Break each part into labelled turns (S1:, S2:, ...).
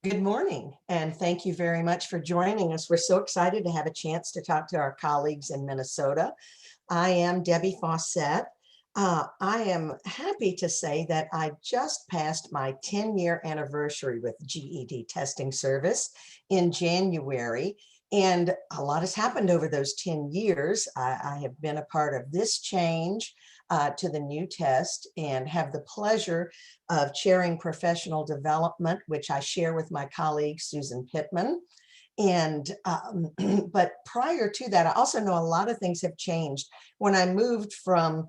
S1: Good morning, and thank you very much for joining us. We're so excited to have a chance to talk to our colleagues in Minnesota. I am Debi Faucette. I am happy to say that I just passed my 10-year anniversary with GED testing service in January, and a lot has happened over those 10 years. I have been a part of this change to the new test and have the pleasure of chairing professional development, which I share with my colleague, Susan Pittman. And but prior to that, I also know a lot of things have changed. When I moved from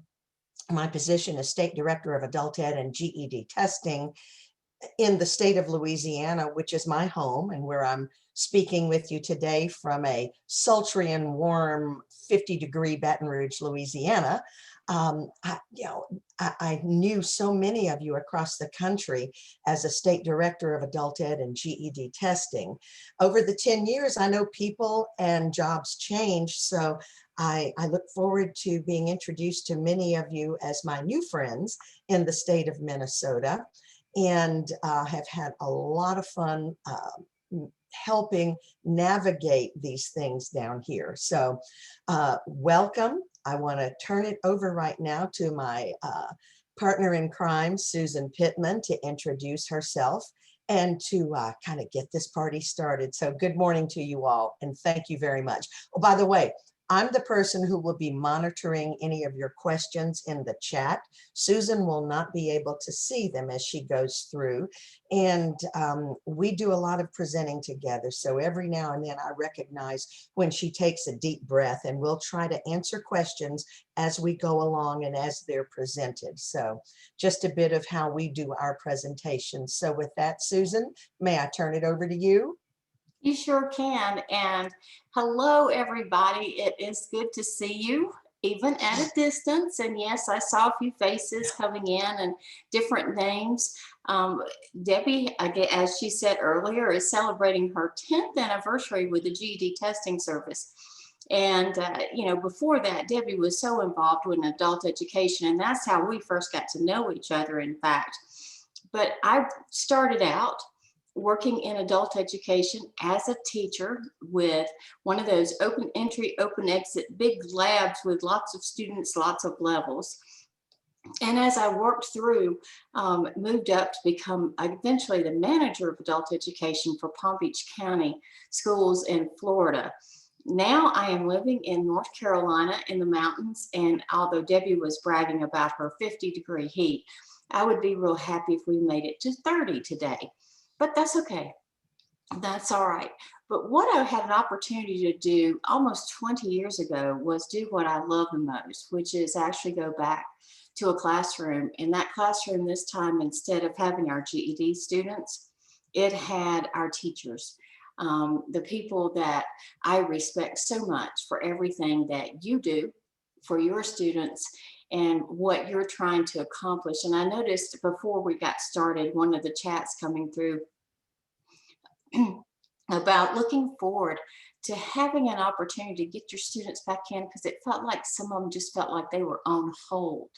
S1: my position as State Director of Adult Ed and GED testing in the state of Louisiana, which is my home and where I'm speaking with you today from a sultry and warm 50-degree Baton Rouge, Louisiana. I knew so many of you across the country as a state director of adult ed and GED testing. Over the 10 years, I know people and jobs change. So I look forward to being introduced to many of you as my new friends in the state of Minnesota, and have had a lot of fun helping navigate these things down here. So welcome. I want to turn it over right now to my partner in crime, Susan Pittman, to introduce herself and to kind of get this party started. So good morning to you all, and thank you very much. Oh, by the way, I'm the person who will be monitoring any of your questions in the chat. Susan will not be able to see them as she goes through. And we do a lot of presenting together. So every now and then I recognize when she takes a deep breath, and we'll try to answer questions as we go along and as they're presented. So just a bit of how we do our presentations. So with that, Susan, may I turn it over to you?
S2: You sure can. And hello, everybody. It is good to see you, even at a distance. And yes, I saw a few faces coming in and different names. Debi, as she said earlier, is celebrating her 10th anniversary with the GED testing service. And, before that, Debi was so involved with adult education, and that's how we first got to know each other, in fact. But I started out working in adult education as a teacher with one of those open entry, open exit, big labs with lots of students, lots of levels. And as I worked through, moved up to become eventually the manager of adult education for Palm Beach County schools in Florida. Now I am living in North Carolina in the mountains, and although Debi was bragging about her 50-degree heat, I would be real happy if we made it to 30 today. But that's okay. That's all right. But what I had an opportunity to do almost 20 years ago was do what I love the most, which is actually go back to a classroom. In that classroom this time, instead of having our GED students, it had our teachers, the people that I respect so much for everything that you do for your students and what you're trying to accomplish. And I noticed before we got started, one of the chats coming through about looking forward to having an opportunity to get your students back in, because it felt like some of them just felt like they were on hold.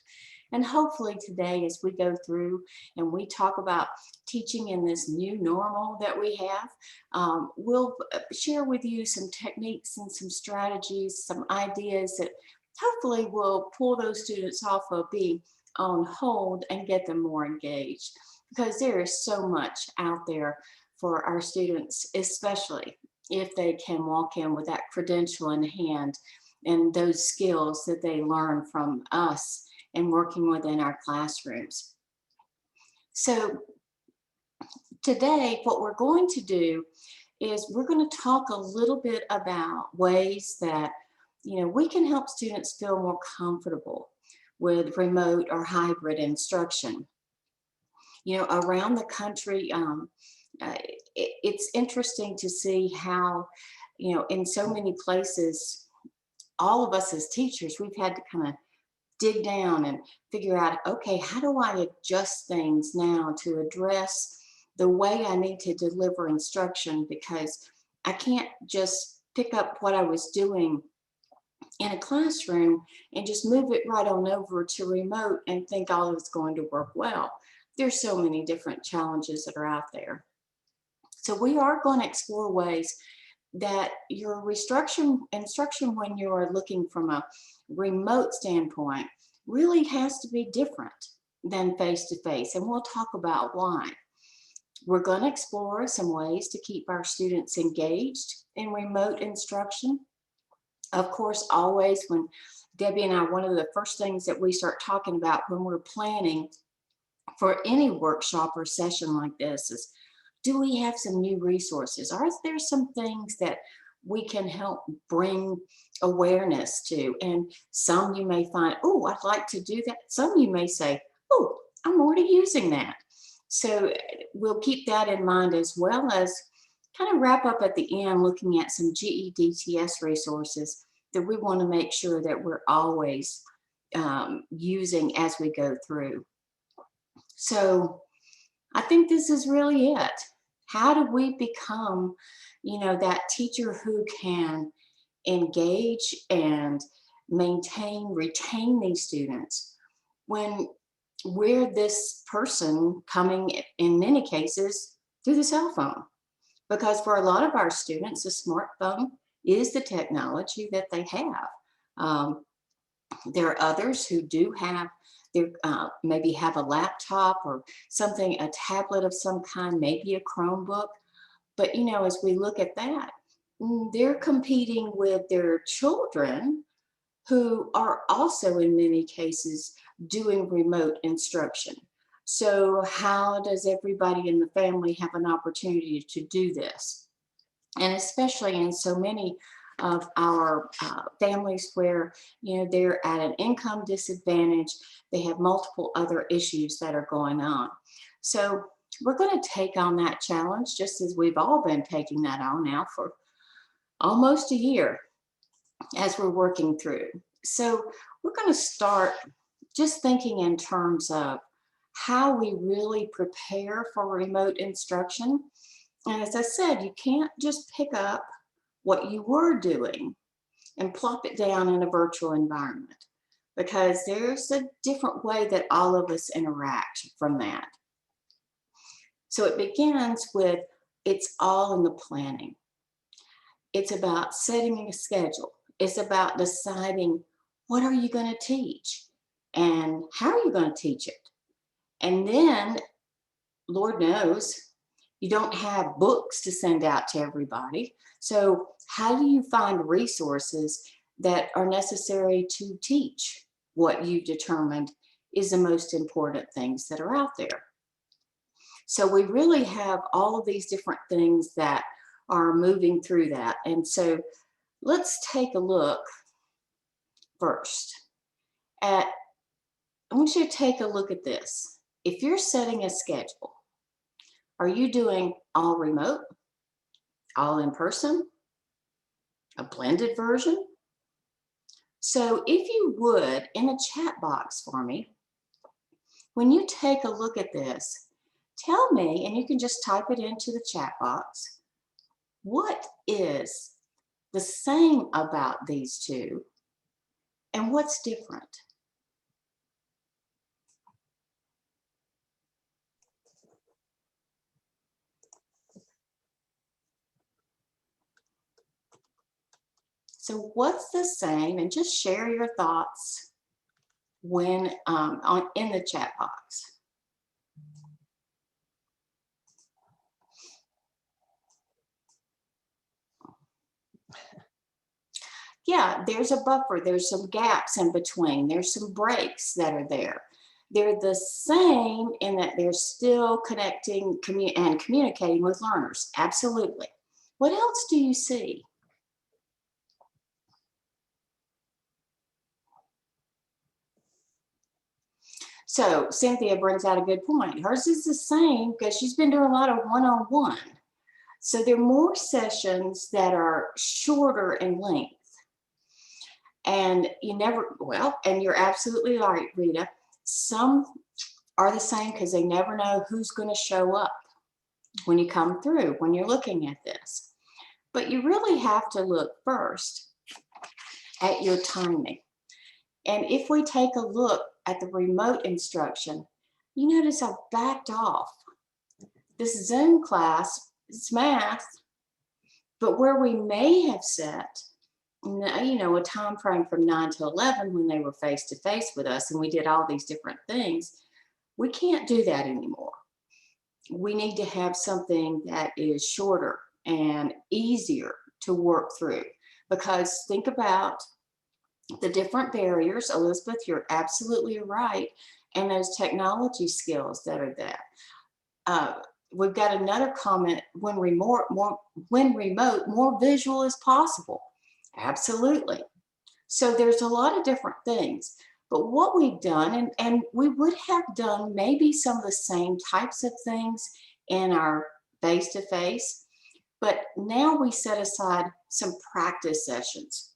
S2: And hopefully today, as we go through and we talk about teaching in this new normal that we have, we'll share with you some techniques and some strategies, some ideas that hopefully will pull those students off of being on hold and get them more engaged, because there is so much out there for our students, especially if they can walk in with that credential in hand and those skills that they learn from us and working within our classrooms. So today, what we're going to do is we're going to talk a little bit about ways that we can help students feel more comfortable with remote or hybrid instruction. Around the country, it's interesting to see how, in so many places, all of us as teachers, we've had to kind of dig down and figure out, okay, how do I adjust things now to address the way I need to deliver instruction, because I can't just pick up what I was doing in a classroom and just move it right on over to remote and think all is going to work well. There's so many different challenges that are out there. So we are going to explore ways that your instruction when you're looking from a remote standpoint really has to be different than face-to-face, and we'll talk about why. We're going to explore some ways to keep our students engaged in remote instruction. Of course, always when Debbie and I, one of the first things that we start talking about when we're planning for any workshop or session like this is, do we have some new resources? Are there some things that we can help bring awareness to? And some you may find, oh, I'd like to do that. Some you may say, oh, I'm already using that. So we'll keep that in mind, as well as kind of wrap up at the end looking at some GEDTS resources that we want to make sure that we're always using as we go through. So I think this is really it. How do we become, that teacher who can engage and retain these students when we're this person coming, in many cases, through the cell phone? Because for a lot of our students, the smartphone is the technology that they have. There are others who do have maybe have a laptop or something, a tablet of some kind, maybe a Chromebook. But as we look at that, they're competing with their children who are also in many cases doing remote instruction. So how does everybody in the family have an opportunity to do this? And especially in so many of our families where they're at an income disadvantage, they have multiple other issues that are going on. So we're going to take on that challenge, just as we've all been taking that on now for almost a year as we're working through. So we're going to start just thinking in terms of how we really prepare for remote instruction. And as I said, you can't just pick up what you were doing and plop it down in a virtual environment, because there's a different way that all of us interact from that. So it begins with, it's all in the planning. It's about setting a schedule. It's about deciding, what are you going to teach and how are you going to teach it? And then, Lord knows, you don't have books to send out to everybody. So how do you find resources that are necessary to teach what you've determined is the most important things that are out there? So we really have all of these different things that are moving through that. And so let's take a look first at, I want you to take a look at this. If you're setting a schedule, are you doing all remote, all in person, a blended version? So if you would, in a chat box for me, when you take a look at this, tell me, and you can just type it into the chat box, what is the same about these two and what's different? So what's the same? And just share your thoughts when in the chat box. Yeah, there's a buffer, there's some gaps in between, there's some breaks that are there. They're the same in that they're still connecting and communicating with learners. Absolutely. What else do you see? So Cynthia brings out a good point. Hers is the same because she's been doing a lot of one-on-one. So there are more sessions that are shorter in length. And and you're absolutely right, Rita. Some are the same because they never know who's going to show up when you come through, when you're looking at this. But you really have to look first at your timing. And if we take a look at the remote instruction, you notice I've backed off. This Zoom class it's math, but where we may have set, you know, a time frame from 9 to 11 when they were face to face with us and we did all these different things, we can't do that anymore. We need to have something that is shorter and easier to work through, because think about the different barriers. Elizabeth, you're absolutely right. And those technology skills that are there. We've got another comment, when remote, more visual is possible. Absolutely. So there's a lot of different things. But what we've done, and we would have done maybe some of the same types of things in our face-to-face, but now we set aside some practice sessions.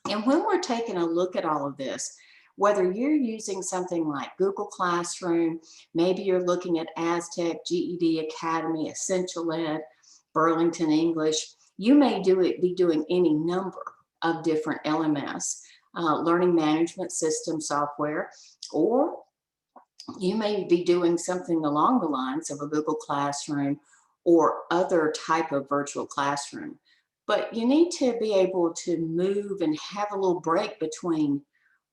S2: And when we're taking a look at all of this, whether you're using something like Google Classroom, maybe you're looking at Aztec, GED Academy, Essential Ed, Burlington English, you may be doing any number of different LMS, learning management system software, or you may be doing something along the lines of a Google Classroom or other type of virtual classroom. But you need to be able to move and have a little break between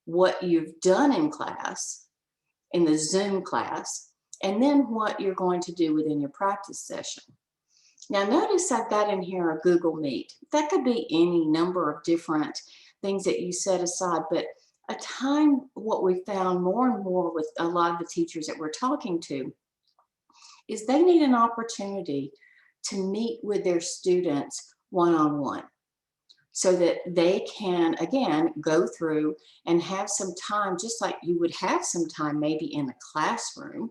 S2: what you've done in class, in the Zoom class, and then what you're going to do within your practice session. Now notice I've got in here a Google Meet. That could be any number of different things that you set aside, but a time, what we found more and more with a lot of the teachers that we're talking to, is they need an opportunity to meet with their students one-on-one, so that they can, again, go through and have some time, just like you would have some time maybe in a classroom,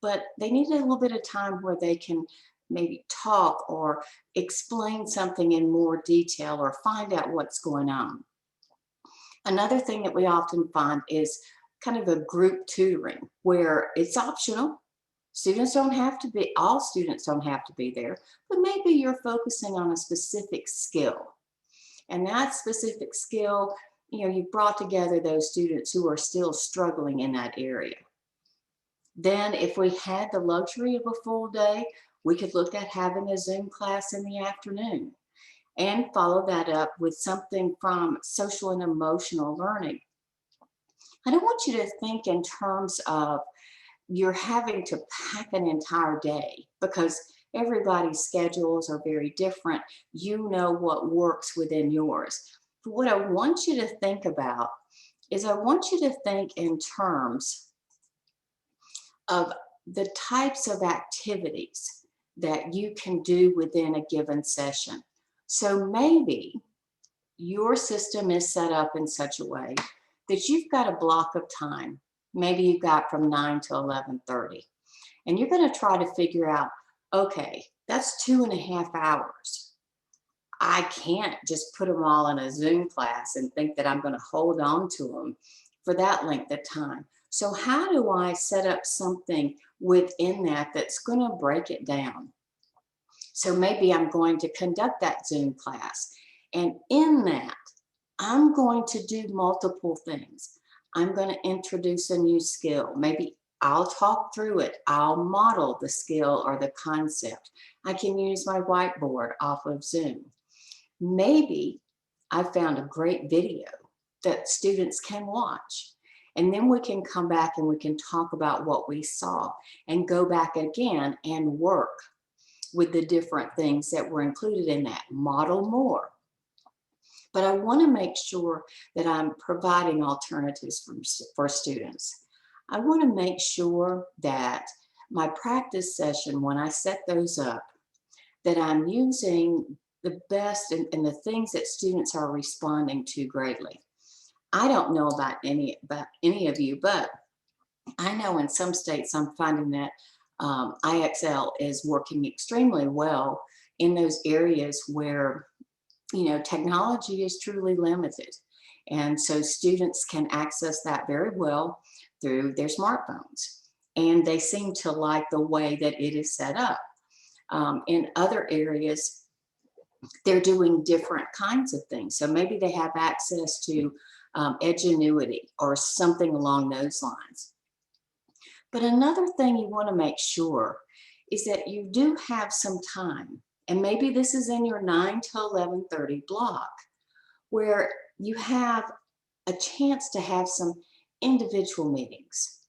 S2: but they need a little bit of time where they can maybe talk or explain something in more detail or find out what's going on. Another thing that we often find is kind of a group tutoring where it's optional. Students don't have to be, all students don't have to be there, but maybe you're focusing on a specific skill. And that specific skill, you know, you've brought together those students who are still struggling in that area. Then if we had the luxury of a full day, we could look at having a Zoom class in the afternoon and follow that up with something from social and emotional learning. I don't want you to think in terms of you're having to pack an entire day, because everybody's schedules are very different. You know what works within yours. But what I want you to think about is I want you to think in terms of the types of activities that you can do within a given session. So maybe your system is set up in such a way that you've got a block of time. Maybe you've got from 9 to 11:30, and you're going to try to figure out, okay, that's 2.5 hours. I can't just put them all in a Zoom class and think that I'm going to hold on to them for that length of time. So how do I set up something within that that's going to break it down? So maybe I'm going to conduct that Zoom class, and in that, I'm going to do multiple things. I'm going to introduce a new skill. Maybe I'll talk through it. I'll model the skill or the concept. I can use my whiteboard off of Zoom. Maybe I found a great video that students can watch. And then we can come back and we can talk about what we saw and go back again and work with the different things that were included in that. Model more. But I want to make sure that I'm providing alternatives for students. I want to make sure that my practice session, when I set those up, that I'm using the best and the things that students are responding to greatly. I don't know about any of you, but I know in some states I'm finding that IXL is working extremely well in those areas where, you know, technology is truly limited. And so students can access that very well through their smartphones. And they seem to like the way that it is set up. In other areas, they're doing different kinds of things. So maybe they have access to Edgenuity or something along those lines. But another thing you want to make sure is that you do have some time, and maybe this is in your 9 to 11:30 block, where you have a chance to have some individual meetings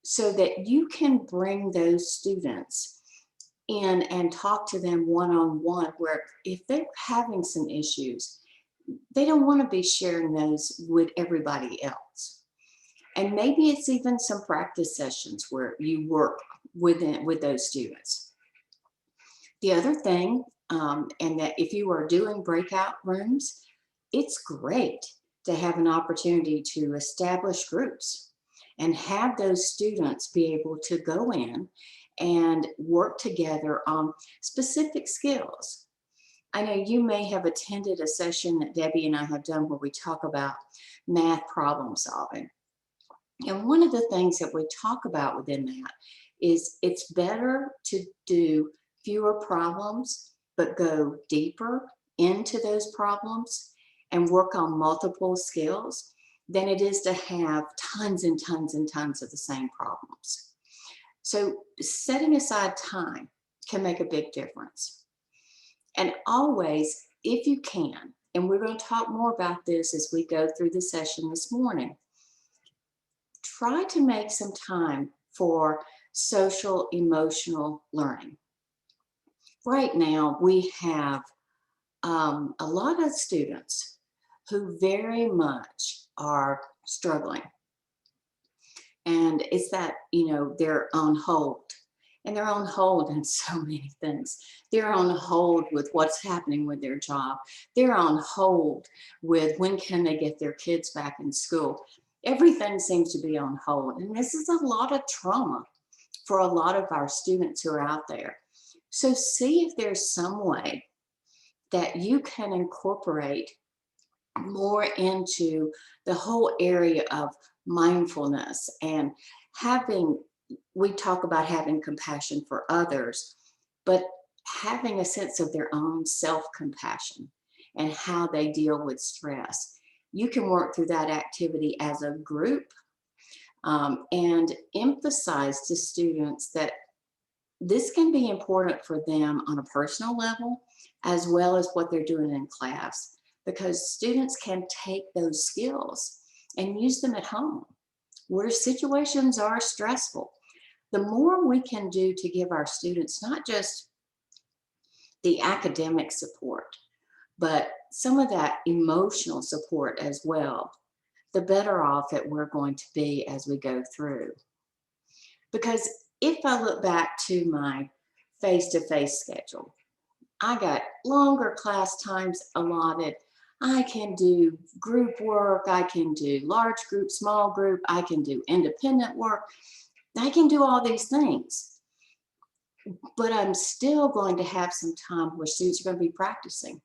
S2: so that you can bring those students in and talk to them one-on-one, where if they're having some issues, they don't want to be sharing those with everybody else. And maybe it's even some practice sessions where you work with those students. The other thing, and that if you are doing breakout rooms, it's great to have an opportunity to establish groups and have those students be able to go in and work together on specific skills. I know you may have attended a session that Debbie and I have done where we talk about math problem solving. And one of the things that we talk about within that is it's better to do fewer problems, but go deeper into those problems and work on multiple skills than it is to have tons and tons and tons of the same problems. So setting aside time can make a big difference. And always, if you can, and we're going to talk more about this as we go through the session this morning, try to make some time for social emotional learning. Right now, we have a lot of students who very much are struggling. And it's that, they're on hold. And they're on hold in so many things. They're on hold with what's happening with their job. They're on hold with when can they get their kids back in school. Everything seems to be on hold. And this is a lot of trauma for a lot of our students who are out there. So see if there's some way that you can incorporate more into the whole area of mindfulness and we talk about having compassion for others, but having a sense of their own self-compassion and how they deal with stress. You can work through that activity as a group and emphasize to students that this can be important for them on a personal level, as well as what they're doing in class, because students can take those skills and use them at home where situations are stressful. The more we can do to give our students not just the academic support, but some of that emotional support as well, the better off that we're going to be as we go through. Because if I look back to my face-to-face schedule, I got longer class times allotted. I can do group work, I can do large group, small group, I can do independent work. I can do all these things, but I'm still going to have some time where students are going to be practicing.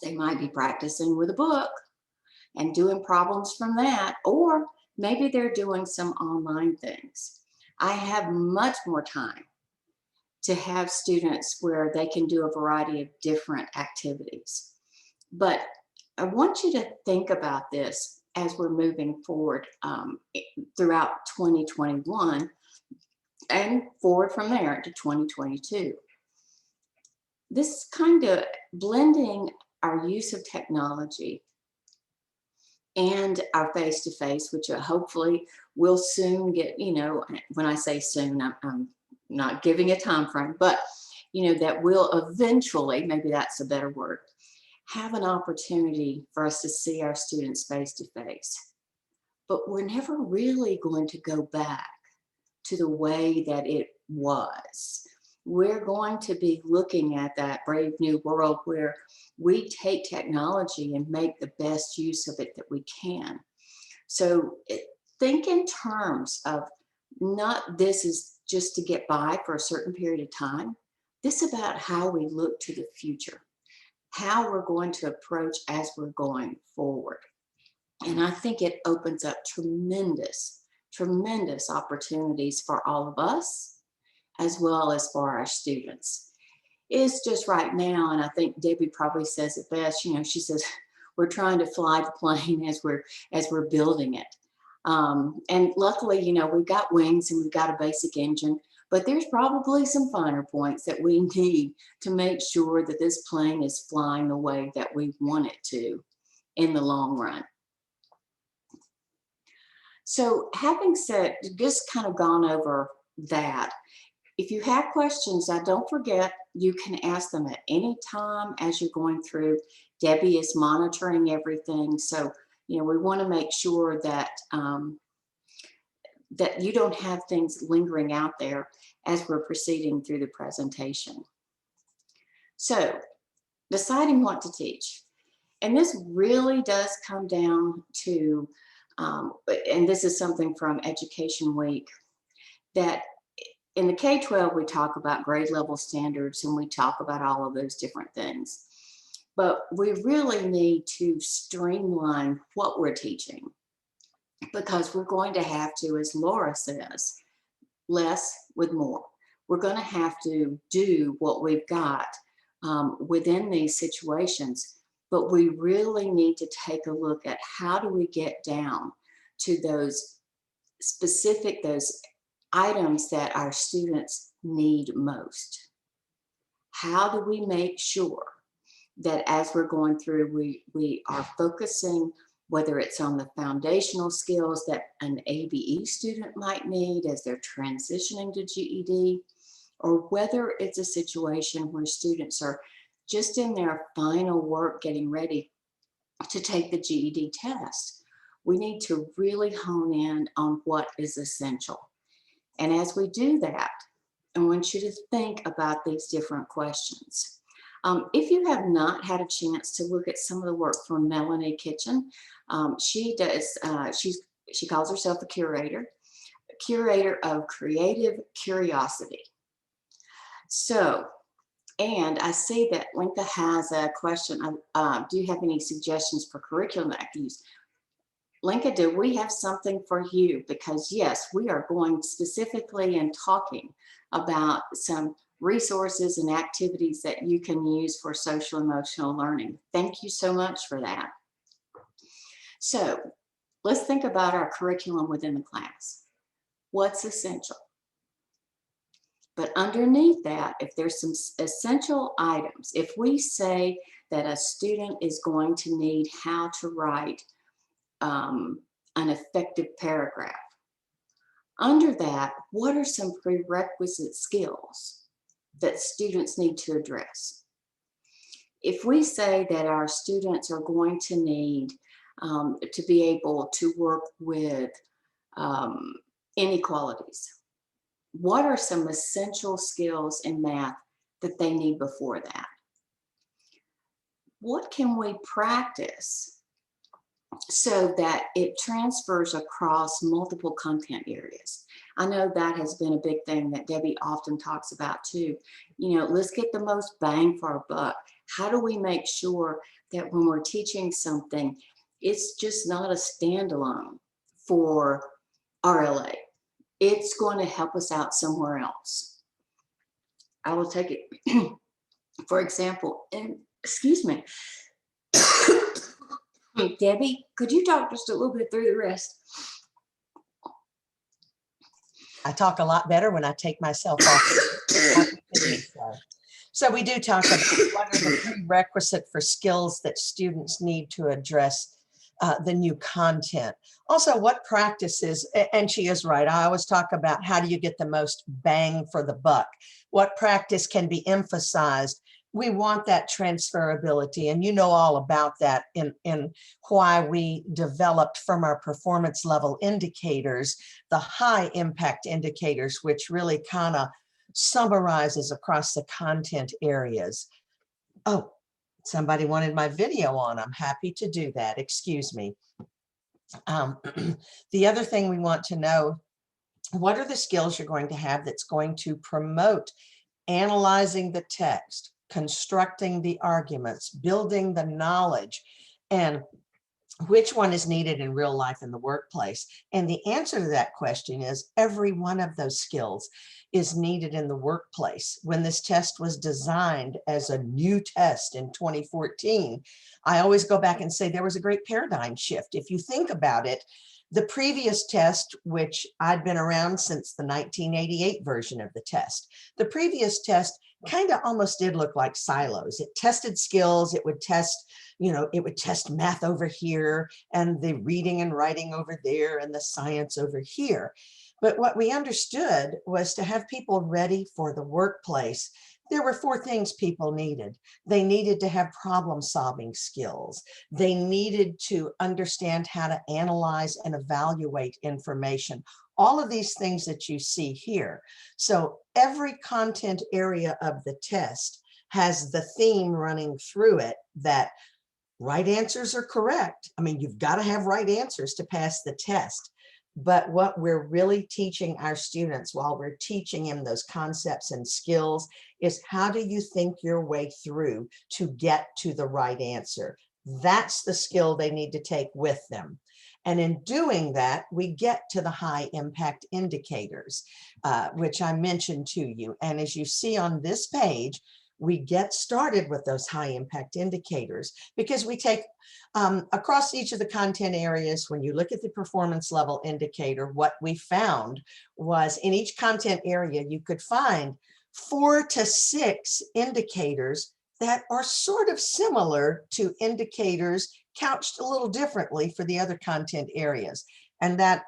S2: They might be practicing with a book and doing problems from that, or maybe they're doing some online things. I have much more time to have students where they can do a variety of different activities. But I want you to think about this as we're moving forward throughout 2021 and forward from there to 2022. This kind of blending our use of technology and our face-to-face, which hopefully will soon get, when I say soon, I'm not giving a time frame, but that will eventually, maybe that's a better word, have an opportunity for us to see our students face-to-face. But we're never really going to go back to the way that it was. We're going to be looking at that brave new world where we take technology and make the best use of it that we can. So think in terms of not this is just to get by for a certain period of time. This is about how we look to the future, how we're going to approach as we're going forward. And I think it opens up tremendous opportunities for all of us, as well as for our students. It's just right now, and I think Debbie probably says it best, she says, we're trying to fly the plane as we're building it. And luckily, we've got wings and we've got a basic engine, But there's probably some finer points that we need to make sure that this plane is flying the way that we want it to in the long run. So having said, just kind of gone over that, if you have questions, now don't forget, you can ask them at any time as you're going through. Debbie is monitoring everything. So, you know, we want to make sure that, that you don't have things lingering out there as we're proceeding through the presentation. So, deciding what to teach. And this really does come down to, and this is something from Education Week, that in the K-12, we talk about grade level standards and we talk about all of those different things. But we really need to streamline what we're teaching, because we're going to have to, as Laura says, less with more. We're going to have to do what we've got within these situations, but we really need to take a look at how do we get down to those specific, those items that our students need most. How do we make sure that as we're going through, we are focusing, whether it's on the foundational skills that an ABE student might need as they're transitioning to GED, or whether it's a situation where students are just in their final work getting ready to take the GED test. We need to really hone in on what is essential. And as we do that, I want you to think about these different questions. If you have not had a chance to look at some of the work from Melanie Kitchen, she calls herself a curator of creative curiosity. So, and I see that Linka has a question. Do you have any suggestions for curriculum that I can use? Linka, do we have something for you? Because yes, we are going specifically and talking about some resources and activities that you can use for social emotional learning. Thank you so much for that. So let's think about our curriculum within the class. What's essential? But underneath that, if there's some essential items, if we say that a student is going to need how to write an effective paragraph, under that, what are some prerequisite skills that students need to address? If we say that our students are going to need to be able to work with inequalities, what are some essential skills in math that they need before that? What can we practice so that it transfers across multiple content areas? I know that has been a big thing that Debbie often talks about too. You know, let's get the most bang for our buck. How do we make sure that when we're teaching something, it's just not a standalone for RLA? It's going to help us out somewhere else. I will take it, for example, and excuse me, Debbie, could you talk just a little bit through the rest?
S1: I talk a lot better when I take myself off. So we do talk about what are the prerequisite for skills that students need to address the new content. Also, what practices, and she is right, I always talk about how do you get the most bang for the buck? What practice can be emphasized? We want that transferability, and you know all about that in why we developed from our performance level indicators, the high impact indicators, which really kind of summarizes across the content areas. Oh, somebody wanted my video on. I'm happy to do that. Excuse me. The other thing we want to know, what are the skills you're going to have that's going to promote analyzing the text, constructing the arguments, building the knowledge, and which one is needed in real life in the workplace? And the answer to that question is every one of those skills is needed in the workplace. When this test was designed as a new test in 2014, I always go back and say there was a great paradigm shift. If you think about it, The previous test, which I'd been around since the 1988 version of the test, the previous test kind of almost did look like silos. It tested skills, it would test, it would test math over here and the reading and writing over there and the science over here. But what we understood was to have people ready for the workplace. There were 4 things people needed. They needed to have problem-solving skills. They needed to understand how to analyze and evaluate information. All of these things that you see here. So every content area of the test has the theme running through it that right answers are correct. I mean, you've got to have right answers to pass the test. But what we're really teaching our students while we're teaching them those concepts and skills is how do you think your way through to get to the right answer? That's the skill they need to take with them. And in doing that, we get to the high impact indicators, which I mentioned to you. And as you see on this page, we get started with those high impact indicators because we take across each of the content areas. When you look at the performance level indicator, what we found was in each content area, you could find 4 to 6 indicators that are sort of similar to indicators couched a little differently for the other content areas. And that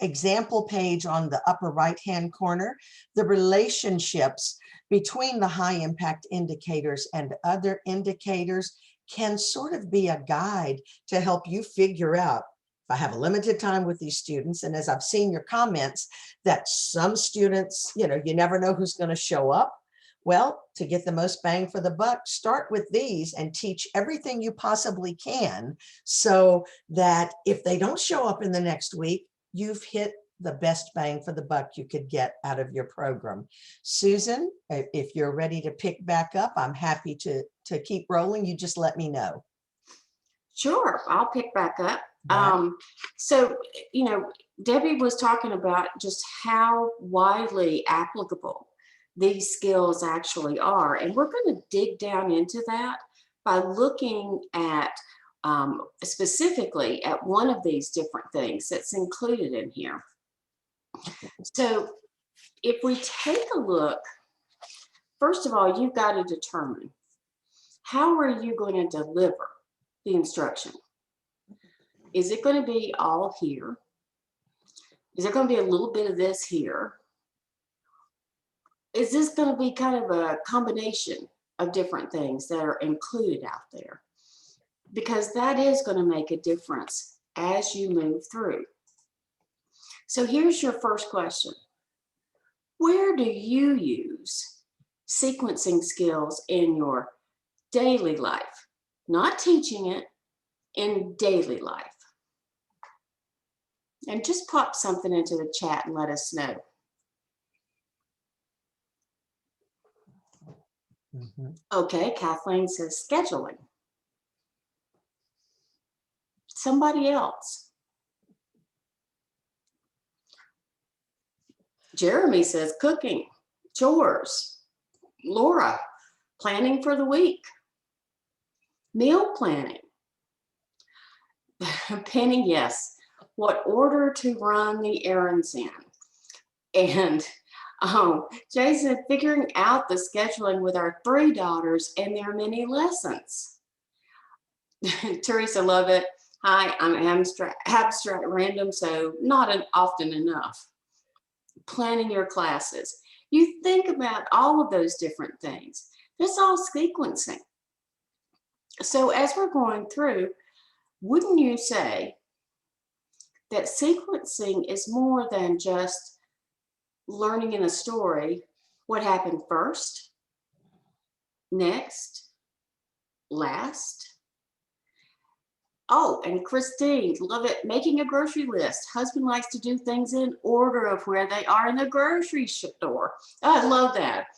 S1: example page on the upper right-hand corner, the relationships between the high impact indicators and other indicators can sort of be a guide to help you figure out, if I have a limited time with these students, and as I've seen your comments, that some students, you never know who's going to show up. Well, to get the most bang for the buck, start with these and teach everything you possibly can so that if they don't show up in the next week, you've hit the best bang for the buck you could get out of your program. Susan, if you're ready to pick back up, I'm happy to keep rolling. You just let me know.
S2: Sure, I'll pick back up.
S1: Right.
S2: So, Debbie was talking about just how widely applicable these skills actually are. And we're going to dig down into that by looking at specifically at one of these different things that's included in here. So if we take a look, first of all, you've got to determine how are you going to deliver the instruction? Is it going to be all here? Is there going to be a little bit of this here? Is this going to be kind of a combination of different things that are included out there? Because that is going to make a difference as you move through. So here's your first question. Where do you use sequencing skills in your daily life? Not teaching it, in daily life. And just pop something into the chat and let us know. Okay, Kathleen says scheduling. Somebody else. Jeremy says cooking, chores. Laura, planning for the week. Meal planning. Penny, yes. What order to run the errands in. And Jason, figuring out the scheduling with our 3 daughters and their many lessons. Teresa, love it. Hi, I'm abstract random, so not often enough. Planning your classes. You think about all of those different things. That's all sequencing. So as we're going through, wouldn't you say that sequencing is more than just learning in a story what happened first, next, last? Oh, and Christine, love it, making a grocery list. Husband likes to do things in order of where they are in the grocery store. Oh, I love that.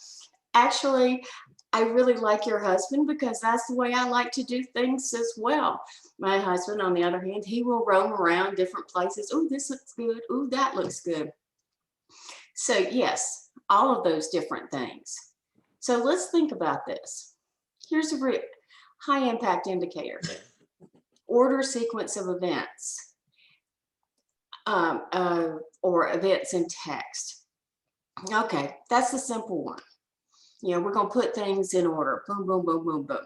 S2: Actually, I really like your husband because that's the way I like to do things as well. My husband, on the other hand, he will roam around different places. Oh, this looks good. Oh, that looks good. So yes, all of those different things. So let's think about this. Here's a high impact indicator. Order sequence of events. or events in text. Okay, that's the simple one. You know, we're going to put things in order. Boom, boom, boom, boom, boom.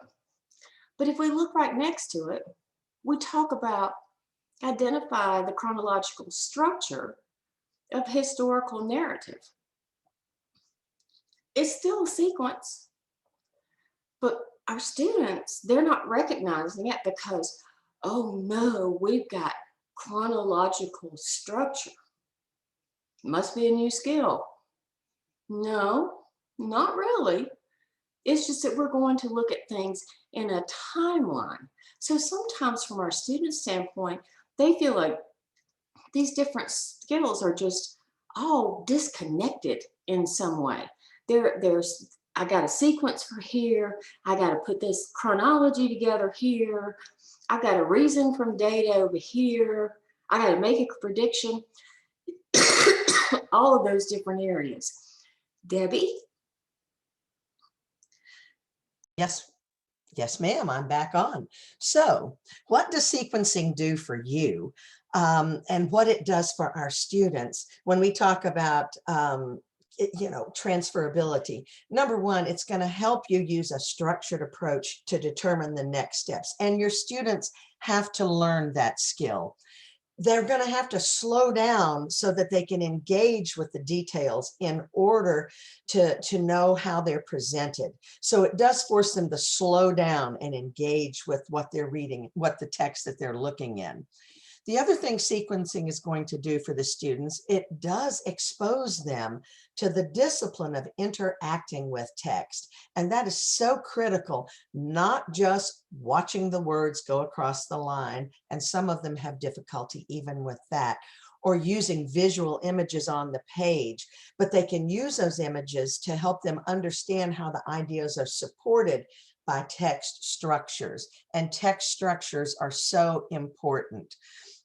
S2: But if we look right next to it, we talk about identify the chronological structure of historical narrative. It's still a sequence, but our students, they're not recognizing it because, oh no, we've got chronological structure. Must be a new skill. No, not really. It's just that we're going to look at things in a timeline. So sometimes from our student standpoint, they feel like these different skills are just all disconnected in some way. I got a sequence for here. I got to put this chronology together here. I got a reason from data over here. I got to make a prediction. All of those different areas. Debbie?
S1: Yes. Yes, ma'am, I'm back on. So what does sequencing do for you, and what it does for our students when we talk about transferability? Number one, it's going to help you use a structured approach to determine the next steps, and your students have to learn that skill. They're going to have to slow down so that they can engage with the details in order to know how they're presented. So it does force them to slow down and engage with what they're reading, what the text that they're looking in. The other thing sequencing is going to do for the students, it does expose them to the discipline of interacting with text. And that is so critical, not just watching the words go across the line, and some of them have difficulty even with that, or using visual images on the page, but they can use those images to help them understand how the ideas are supported by text structures. And text structures are so important.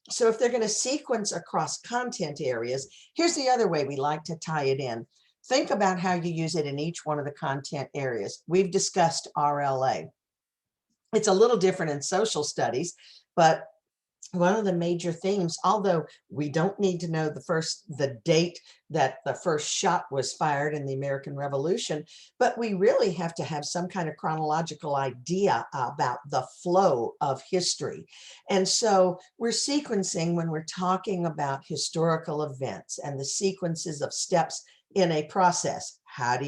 S1: So if they're going to sequence across content areas, here's the other way we like to tie it in. Think about how you use it in each one of the content areas. We've discussed RLA. It's a little different in social studies, but one of the major themes, although we don't need to know the date that the first shot was fired in the American Revolution, but we really have to have some kind of chronological idea about the flow of history. And so we're sequencing when we're talking about historical events and the sequences of steps in a process. How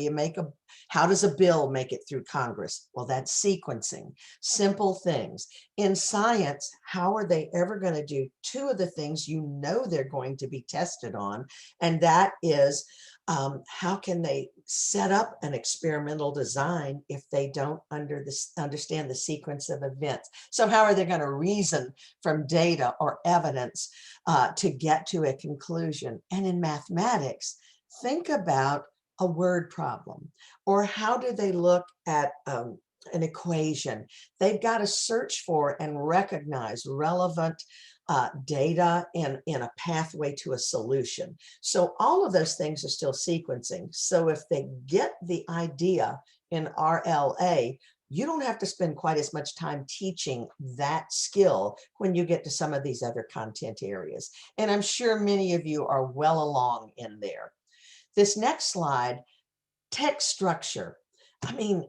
S1: does a bill make it through Congress? Well, that's sequencing. Simple things. In science, how are they ever going to do two of the things you know they're going to be tested on? And that is, how can they set up an experimental design if they don't understand the sequence of events? So how are they going to reason from data or evidence to get to a conclusion? And in mathematics, think about a word problem, or how do they look at an equation? They've got to search for and recognize relevant data in a pathway to a solution. So all of those things are still sequencing. So if they get the idea in RLA, you don't have to spend quite as much time teaching that skill when you get to some of these other content areas. And I'm sure many of you are well along in there. This next slide, text structure. I mean,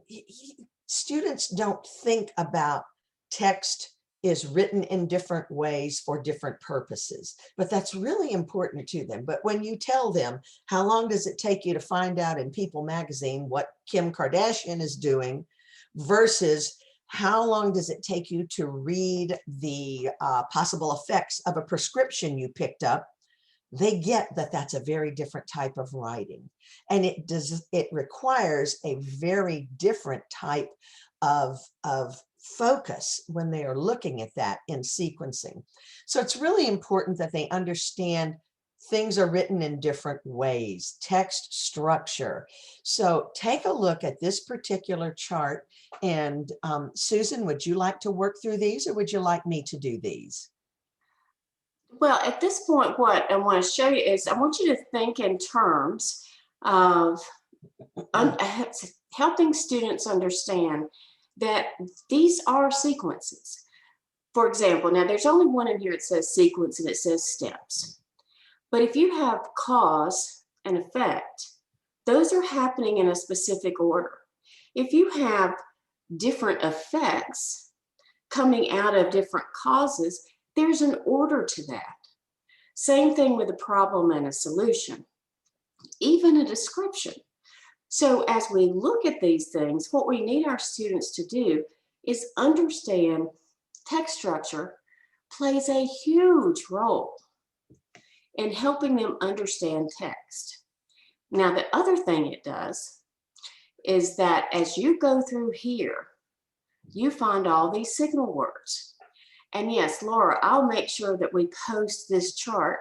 S1: students don't think about text is written in different ways for different purposes, but that's really important to them. But when you tell them, how long does it take you to find out in People magazine what Kim Kardashian is doing versus how long does it take you to read the possible effects of a prescription you picked up, they get that that's a very different type of writing. And it requires a very different type of focus when they are looking at that in sequencing. So it's really important that they understand things are written in different ways, text structure. So take a look at this particular chart. And Susan, would you like to work through these, or would you like me to do these?
S2: Well, at this point, what I want to show you is I want you to think in terms of helping students understand that these are sequences. For example, now there's only one in here that says sequence and it says steps. But if you have cause and effect, those are happening in a specific order. If you have different effects coming out of different causes, there's an order to that. Same thing with a problem and a solution, even a description. So as we look at these things, what we need our students to do is understand text structure plays a huge role in helping them understand text. Now, the other thing it does is that as you go through here, you find all these signal words. And yes, Laura, I'll make sure that we post this chart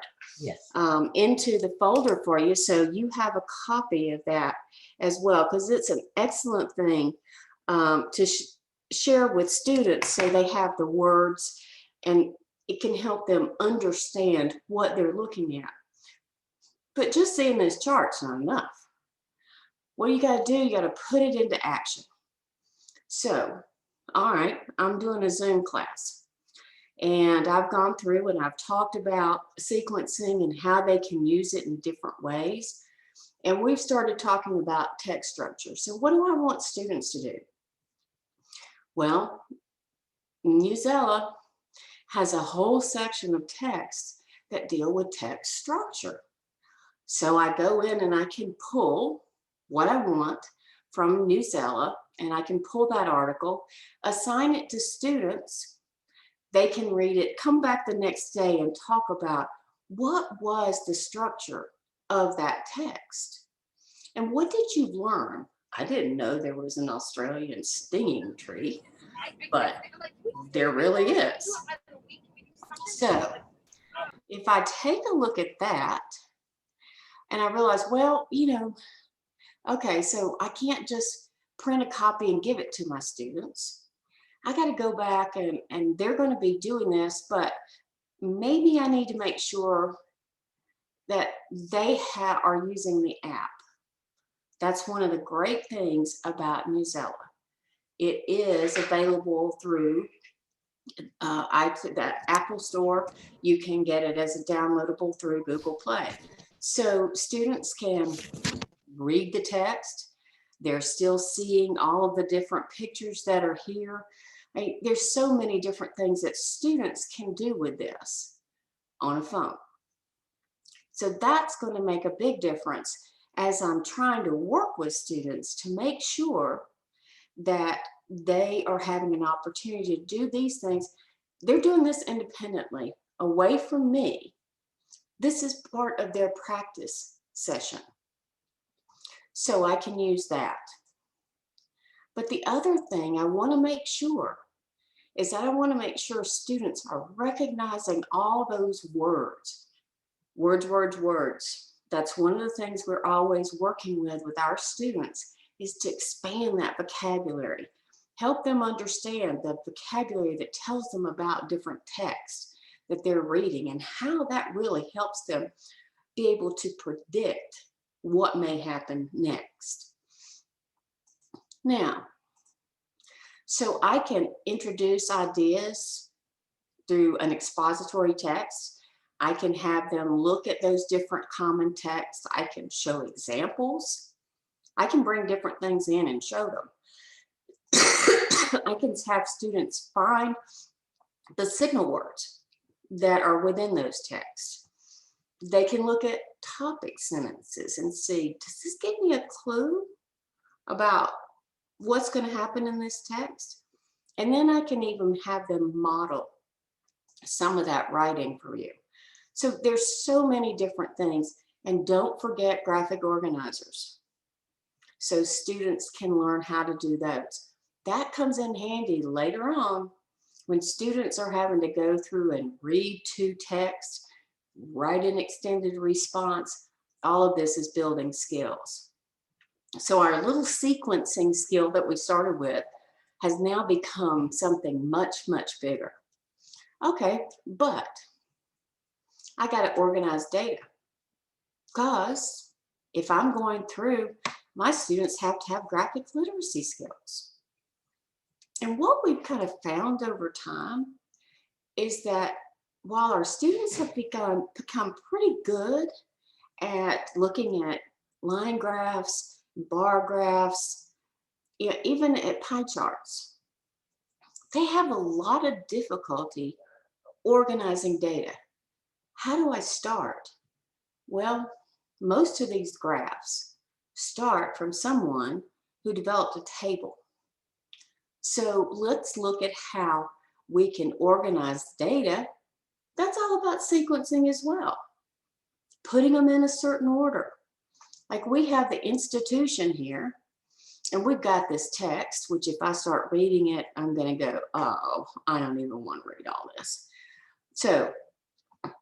S2: into the folder for you, so you have a copy of that as well, because it's an excellent thing to share with students so they have the words and it can help them understand what they're looking at. But just seeing this chart's not enough. What you got to do, you got to put it into action. So, all right, I'm doing a Zoom class. And I've gone through and I've talked about sequencing and how they can use it in different ways. And we've started talking about text structure. So what do I want students to do? Well, Newsela has a whole section of text that deal with text structure. So I go in and I can pull what I want from Newsela, and I can pull that article, assign it to students. They can read it, come back the next day and talk about what was the structure of that text. And what did you learn? I didn't know there was an Australian stinging tree, but there really is. So if I take a look at that and I realize, well, okay, so I can't just print a copy and give it to my students. I got to go back and they're going to be doing this, but maybe I need to make sure that they are using the app. That's one of the great things about Newsela. It is available through the Apple Store. You can get it as a downloadable through Google Play. So students can read the text. They're still seeing all of the different pictures that are here. There's so many different things that students can do with this on a phone. So that's going to make a big difference as I'm trying to work with students to make sure that they are having an opportunity to do these things. They're doing this independently, away from me. This is part of their practice session. So I can use that. But the other thing I want to make sure is that I want to make sure students are recognizing all those words. Words. That's one of the things we're always working with our students, is to expand that vocabulary. Help them understand the vocabulary that tells them about different texts that they're reading and how that really helps them be able to predict what may happen next. Now, so I can introduce ideas through an expository text. I can have them look at those different common texts. I can show examples. I can bring different things in and show them. I can have students find the signal words that are within those texts. They can look at topic sentences and see, does this give me a clue about what's going to happen in this text? And then I can even have them model some of that writing for you. So there's so many different things. And don't forget graphic organizers. So students can learn how to do those. That comes in handy later on when students are having to go through and read two texts, write an extended response. All of this is building skills. So our little sequencing skill that we started with has now become something much, much bigger. Okay, but I got to organize data, because if I'm going through, my students have to have graphic literacy skills. And what we've kind of found over time is that while our students have become pretty good at looking at line graphs, bar graphs, even at pie charts, they have a lot of difficulty organizing data. How do I start? Well, most of these graphs start from someone who developed a table. So let's look at how we can organize data. That's all about sequencing as well, putting them in a certain order. Like we have the institution here, and we've got this text, which if I start reading it, I'm going to go, oh, I don't even want to read all this. So,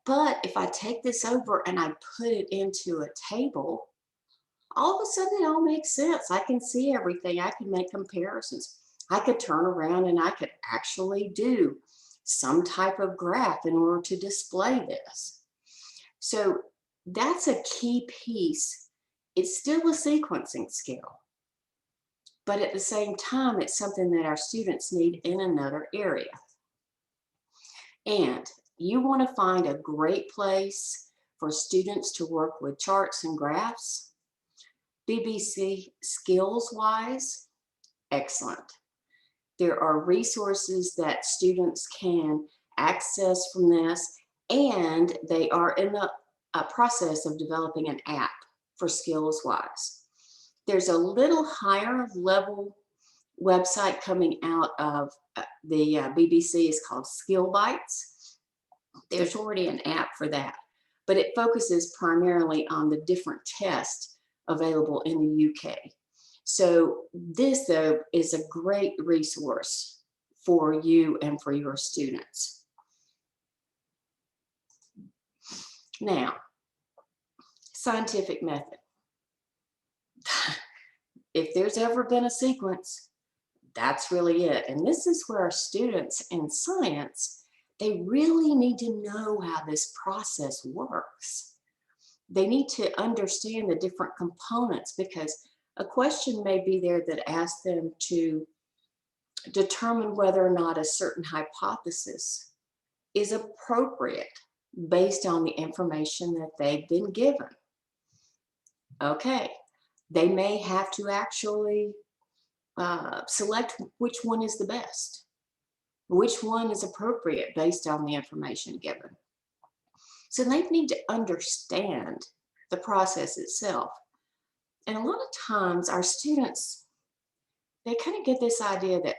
S2: but if I take this over and I put it into a table, all of a sudden it all makes sense. I can see everything. I can make comparisons. I could turn around and I could actually do some type of graph in order to display this. So that's a key piece. It's still a sequencing skill, but at the same time, it's something that our students need in another area. And you want to find a great place for students to work with charts and graphs. BBC skills-wise, excellent. There are resources that students can access from this, and they are in the process of developing an app for skills-wise. There's a little higher level website coming out of the BBC. Is called Skill Bites. There's already an app for that, but it focuses primarily on the different tests available in the UK. So this, though, is a great resource for you and for your students. Now, scientific method. If there's ever been a sequence, that's really it. And this is where our students in science, they really need to know how this process works. They need to understand the different components, because a question may be there that asks them to determine whether or not a certain hypothesis is appropriate based on the information that they've been given. Okay, they may have to actually select which one is the best, which one is appropriate based on the information given. So they need to understand the process itself. And a lot of times our students, they kind of get this idea that,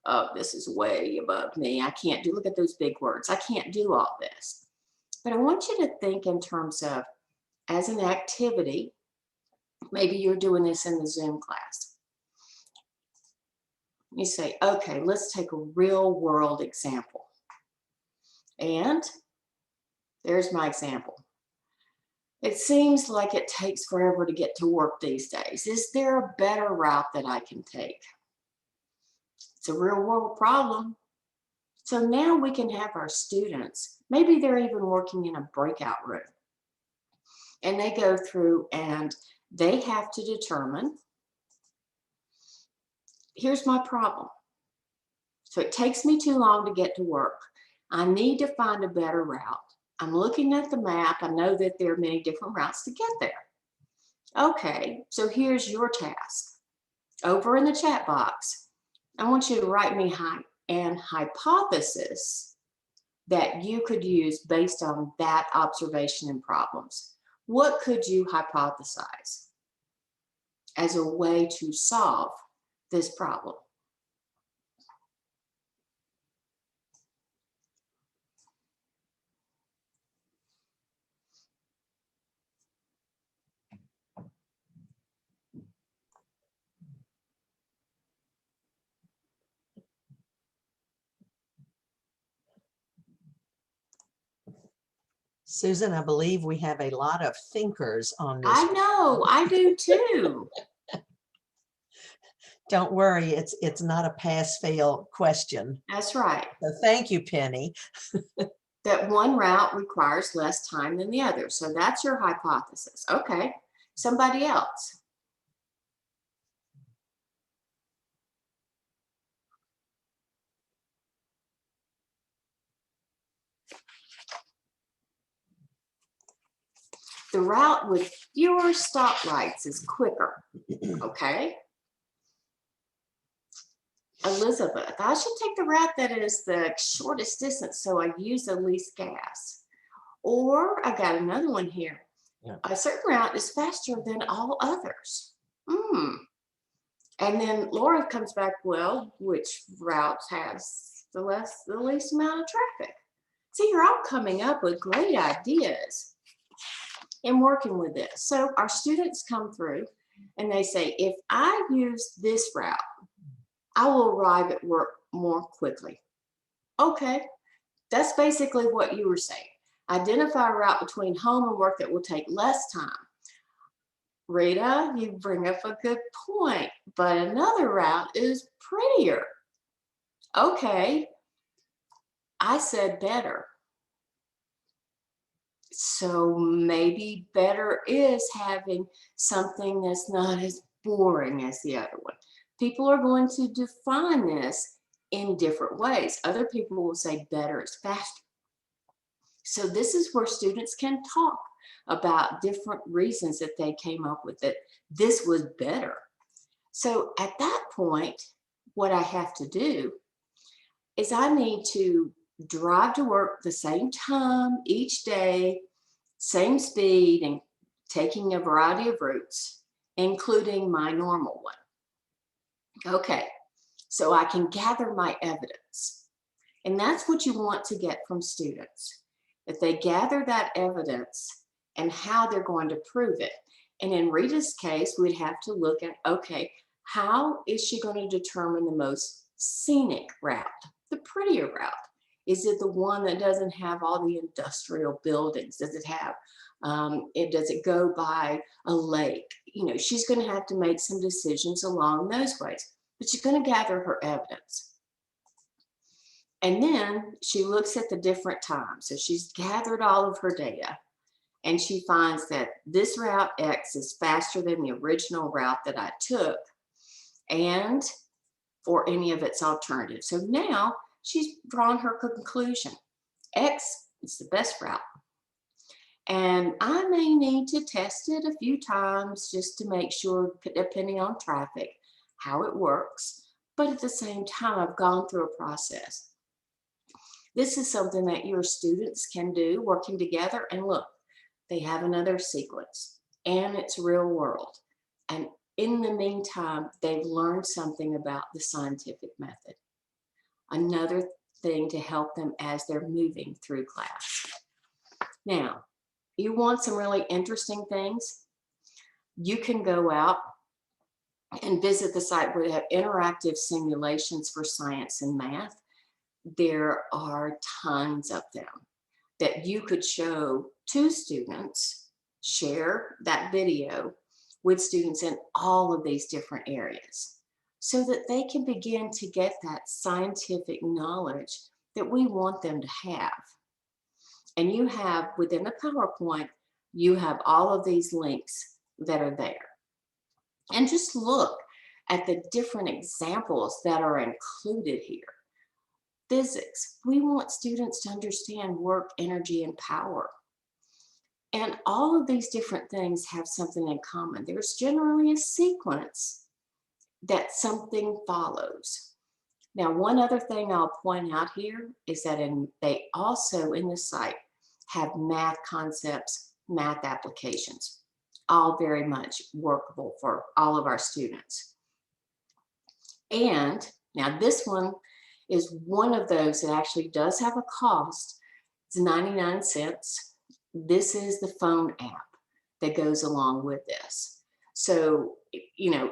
S2: oh, this is way above me. I can't do, look at those big words. I can't do all this. But I want you to think in terms of, as an activity, maybe you're doing this in the Zoom class. You say, okay, let's take a real world example. And there's my example. It seems like it takes forever to get to work these days. Is there a better route that I can take? It's a real world problem. So now we can have our students, maybe they're even working in a breakout room, and they go through and they have to determine, here's my problem. So it takes me too long to get to work. I need to find a better route. I'm looking at the map. I know that there are many different routes to get there. Okay, so here's your task. Over in the chat box, I want you to write me an hypothesis that you could use based on that observation and problems. What could you hypothesize as a way to solve this problem?
S1: Susan, I believe we have a lot of thinkers on this.
S2: I know, I do too.
S1: Don't worry, it's not a pass-fail question.
S2: That's right.
S1: So thank you, Penny.
S2: That one route requires less time than the other. So that's your hypothesis. Okay, somebody else. The route with fewer stoplights is quicker. Okay. Elizabeth, I should take the route that is the shortest distance so I use the least gas. Or I got another one here.
S1: Yeah.
S2: A certain route is faster than all others. And then Laura comes back, well, which route has the least amount of traffic? See, you're all coming up with great ideas in working with this. So our students come through and they say, if I use this route, I will arrive at work more quickly. Okay, that's basically what you were saying. Identify a route between home and work that will take less time. Rita, you bring up a good point, but another route is prettier. Okay, I said better. So maybe better is having something that's not as boring as the other one. People are going to define this in different ways. Other people will say better is faster. So this is where students can talk about different reasons that they came up with it. This was better. So at that point, what I have to do is I need to drive to work the same time each day, same speed, and taking a variety of routes, including my normal one. Okay, so I can gather my evidence. And that's what you want to get from students, that they gather that evidence and how they're going to prove it. And in Rita's case, we'd have to look at, okay, how is she going to determine the most scenic route, the prettier route? Is it the one that doesn't have all the industrial buildings? Does it have, does it go by a lake? You know, she's going to have to make some decisions along those ways, but she's going to gather her evidence. And then she looks at the different times. So she's gathered all of her data and she finds that this route X is faster than the original route that I took and for any of its alternatives. So now she's drawn her conclusion. X is the best route. And I may need to test it a few times just to make sure, depending on traffic, how it works. But at the same time, I've gone through a process. This is something that your students can do working together. And look, they have another sequence and it's real world. And in the meantime, they've learned something about the scientific method. Another thing to help them as they're moving through class. Now, you want some really interesting things? You can go out and visit the site where they have interactive simulations for science and math. There are tons of them that you could show to students, share that video with students in all of these different areas so that they can begin to get that scientific knowledge that we want them to have. And you have, within the PowerPoint, you have all of these links that are there. And just look at the different examples that are included here. Physics, we want students to understand work, energy, and power. And all of these different things have something in common. There's generally a sequence that something follows. Now, one other thing I'll point out here is that they also in the site have math concepts, math applications, all very much workable for all of our students. And now this one is one of those that actually does have a cost. It's 99 cents. This is the phone app that goes along with this. So, you know,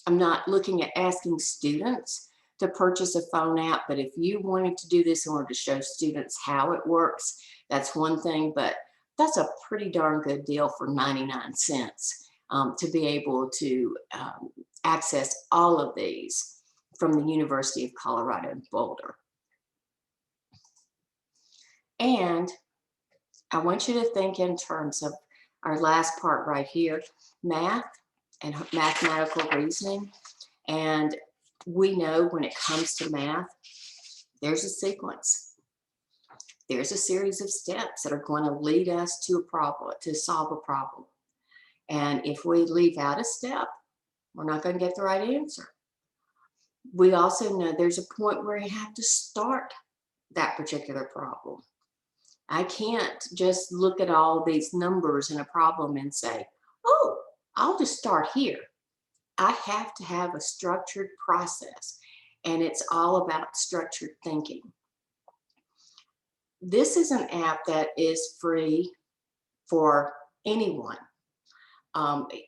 S2: I'm not looking at asking students to purchase a phone app, but if you wanted to do this in order to show students how it works, that's one thing, but that's a pretty darn good deal for 99 cents to be able to access all of these from the University of Colorado in Boulder. And I want you to think in terms of our last part right here, math and mathematical reasoning. And we know when it comes to math, there's a sequence. there's a series of steps that are going to lead us to a problem, to solve a problem. And if we leave out a step, we're not going to get the right answer. We also know there's a point where you have to start that particular problem. I can't just look at all these numbers in a problem and say, oh, I'll just start here. I have to have a structured process, and it's all about structured thinking. This is an app that is free for anyone.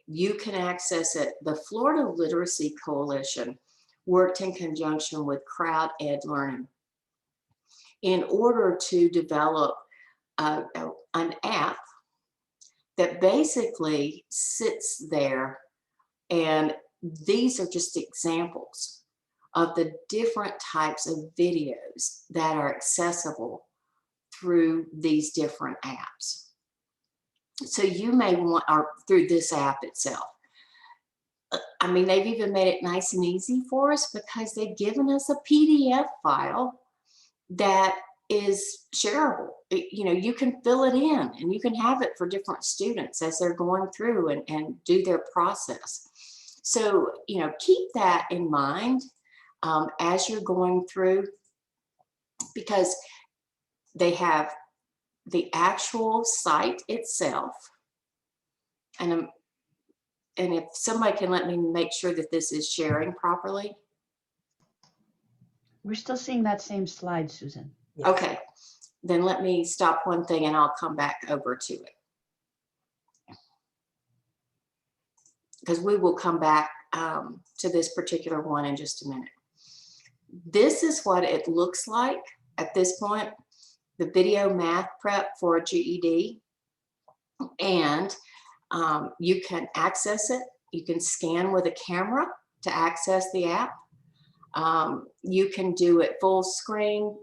S2: You can access it. The Florida Literacy Coalition worked in conjunction with Crowd Ed Learning in order to develop an app that basically sits there, and these are just examples of the different types of videos that are accessible through these different apps. So you may want, or through this app itself. I mean, they've even made it nice and easy for us because they've given us a PDF file that is shareable. You know, you can fill it in and you can have it for different students as they're going through and do their process. So, you know, keep that in mind as you're going through, because they have the actual site itself. And if somebody can let me make sure that this is sharing properly.
S3: We're still seeing that same slide, Susan.
S1: Yeah.
S2: Okay, then let me stop one thing and I'll come back over to it. Because we will come back to this particular one in just a minute. This is what it looks like at this point, the video math prep for GED. And you can access it. You can scan with a camera to access the app. You can do it full screen.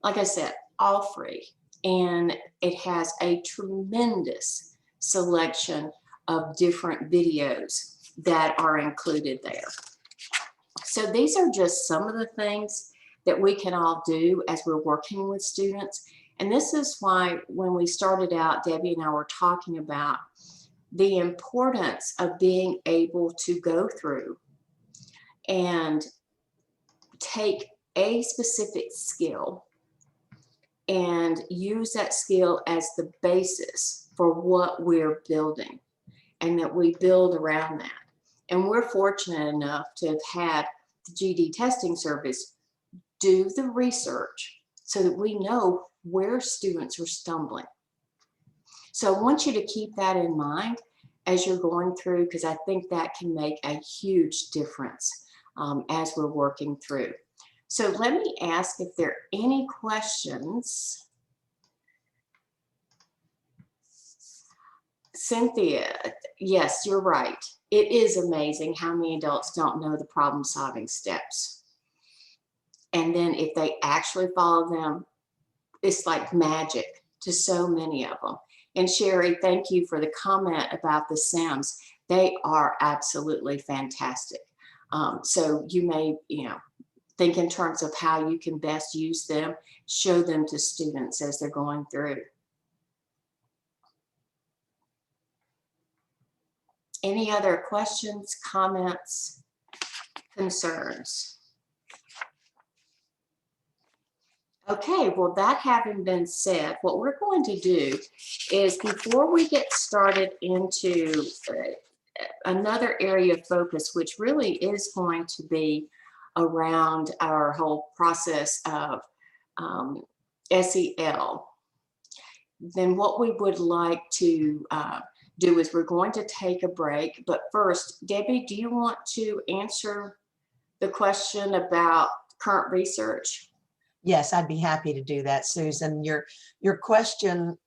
S2: Like I said, all free. And it has a tremendous selection of different videos that are included there. So these are just some of the things that we can all do as we're working with students. And this is why when we started out, Debbie and I were talking about the importance of being able to go through and take a specific skill and use that skill as the basis for what we're building, and that we build around that. And we're fortunate enough to have had the GED testing service do the research so that we know where students are stumbling. So I want you to keep that in mind as you're going through, because I think that can make a huge difference as we're working through. So let me ask if there are any questions. Cynthia, yes, you're right. It is amazing how many adults don't know the problem-solving steps. And then if they actually follow them, it's like magic to so many of them. And Sherry, thank you for the comment about the Sims. They are absolutely fantastic. So you may, think in terms of how you can best use them, show them to students as they're going through. Any other questions, comments, concerns? Okay, well, that having been said, what we're going to do is, before we get started into another area of focus, which really is going to be around our whole process of SEL, then what we would like to do is we're going to take a break. But first, Debbie, do you want to answer the question about current research?
S1: Yes, I'd be happy to do that, Susan. Your question,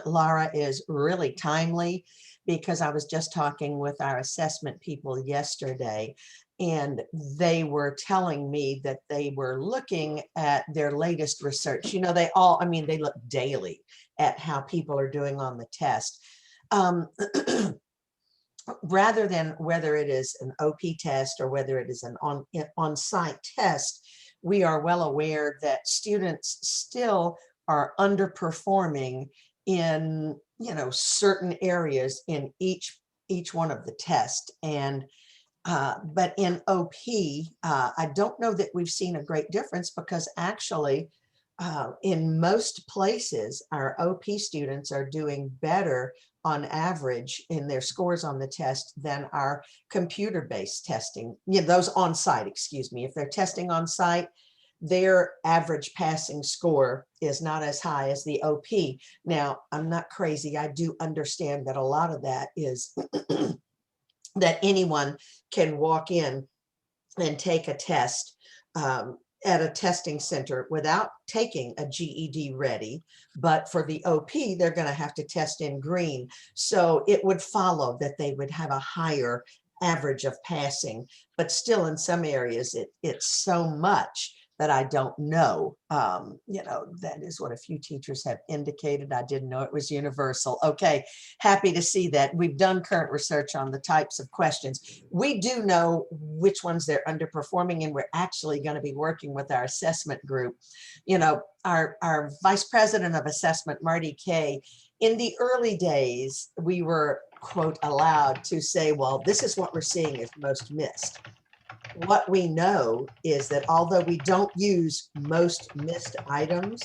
S1: Laura, is really timely, because I was just talking with our assessment people yesterday, and they were telling me that they were looking at their latest research. They look daily at how people are doing on the test. Rather than whether it is an OP test or whether it is an on-site test, we are well aware that students still are underperforming in, you know, certain areas in each one of the tests. And but in OP, I don't know that we've seen a great difference, because actually in most places, our OP students are doing better on average in their scores on the test than our computer-based testing. Yeah, those on site, excuse me. If they're testing on site, their average passing score is not as high as the OP. Now, I'm not crazy. I do understand that a lot of that is that anyone can walk in and take a test at a testing center without taking a GED ready. But for the OP, they're going to have to test in green. So it would follow that they would have a higher average of passing. But still, in some areas, it's so much that I don't know. You know, that is what a few teachers have indicated. I didn't know it was universal. Okay, happy to see that. We've done current research on the types of questions. We do know which ones they're underperforming, and we're actually going to be working with our assessment group. You know, our Vice President of Assessment, Marty Kay, in the early days, we were, quote, allowed to say, well, this is what we're seeing is most missed. What we know is that although we don't use most missed items,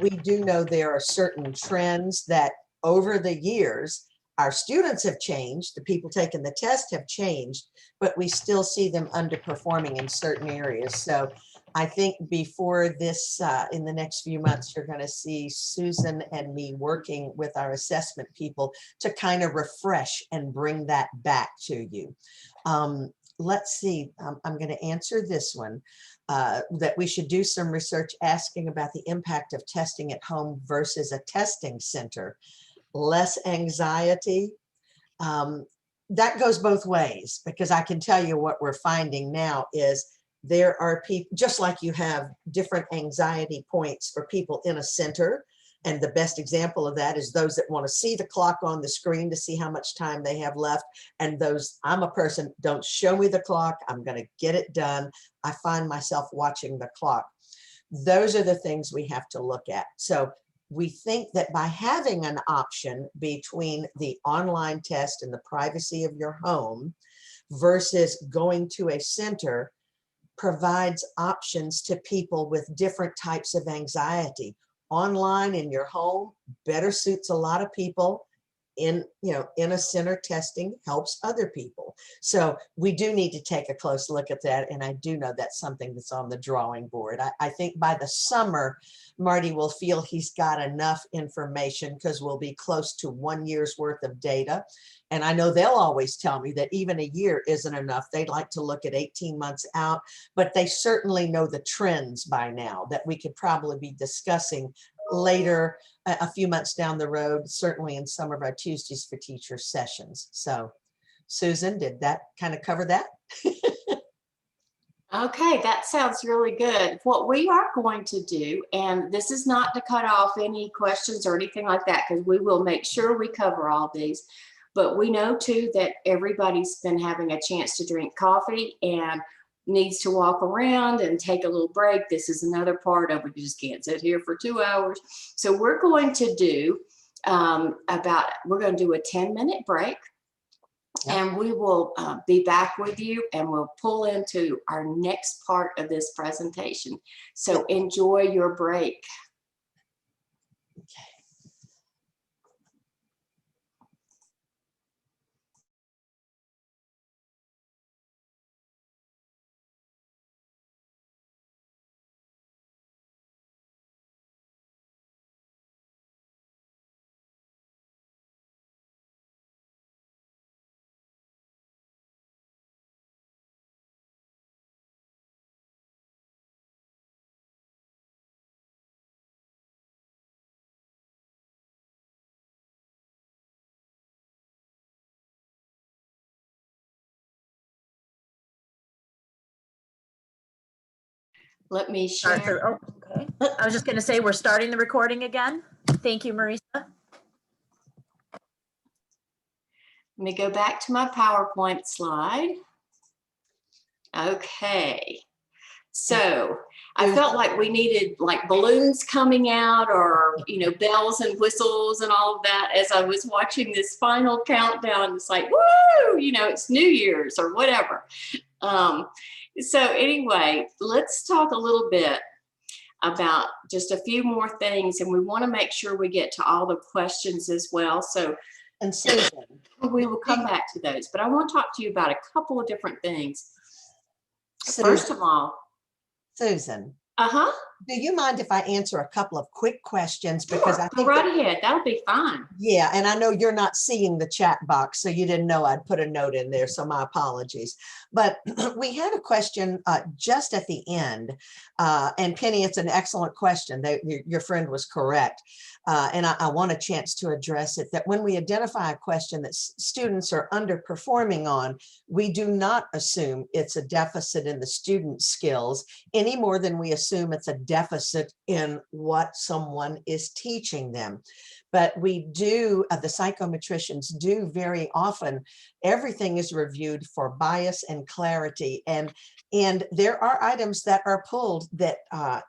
S1: we do know there are certain trends that over the years, our students have changed, the people taking the test have changed, but we still see them underperforming in certain areas. So I think before this, in the next few months, you're going to see Susan and me working with our assessment people to kind of refresh and bring that back to you. Let's see, I'm going to answer this one, that we should do some research asking about the impact of testing at home versus a testing center. Less anxiety. That goes both ways, because I can tell you what we're finding now is there are people, just like you have different anxiety points for people in a center. And the best example of that is those that want to see the clock on the screen to see how much time they have left. And those, I'm a person, don't show me the clock, I'm going to get it done. I find myself watching the clock. Those are the things we have to look at. So we think that by having an option between the online test and the privacy of your home versus going to a center provides options to people with different types of anxiety. Online in your home better suits a lot of people. In, you know, in a center, testing helps other people. So we do need to take a close look at that. And I do know that's something that's on the drawing board. I think by the summer, Marty will feel he's got enough information, because we'll be close to 1 year's worth of data. And I know they'll always tell me that even a year isn't enough. They'd like to look at 18 months out, but they certainly know the trends by now that we could probably be discussing later, a few months down the road, certainly in some of our Tuesdays for Teachers sessions. So Susan, did that kind of cover that?
S2: Okay, that sounds really good. What we are going to do, and this is not to cut off any questions or anything like that, because we will make sure we cover all these, but we know too that everybody's been having a chance to drink coffee and needs to walk around and take a little break. This is another part of it. You just can't sit here for 2 hours. So we're going to do we're going to do a 10-minute break. Yep. And we will be back with you, and we'll pull into our next part of this presentation. So enjoy your break.
S1: Okay.
S2: Let me share.
S4: Oh, okay. I was just going to say we're starting the recording again. Thank you, Marisa.
S2: Let me go back to my PowerPoint slide. Okay. So I felt like we needed like balloons coming out or, bells and whistles and all of that as I was watching this final countdown. It's like, woo, it's New Year's or whatever. So anyway, let's talk a little bit about just a few more things, and we want to make sure we get to all the questions as well. So,
S1: And Susan,
S2: we will come back to those, but I want to talk to you about a couple of different things.
S1: Susan,
S2: First of all,
S1: Susan,
S2: uh-huh.
S1: do you mind if I answer a couple of quick questions? Because I
S2: Go
S1: think
S2: right ahead. That'll be fine.
S1: yeah, and I know you're not seeing the chat box, so you didn't know I'd put a note in there, so my apologies. But we had a question just at the end, and Penny, it's an excellent question. Your friend was correct, and I want a chance to address it, that when we identify a question that students are underperforming on, we do not assume it's a deficit in the student skills any more than we assume it's a deficit in what someone is teaching them. But we do, the psychometricians do very often, everything is reviewed for bias and clarity. And there are items that are pulled that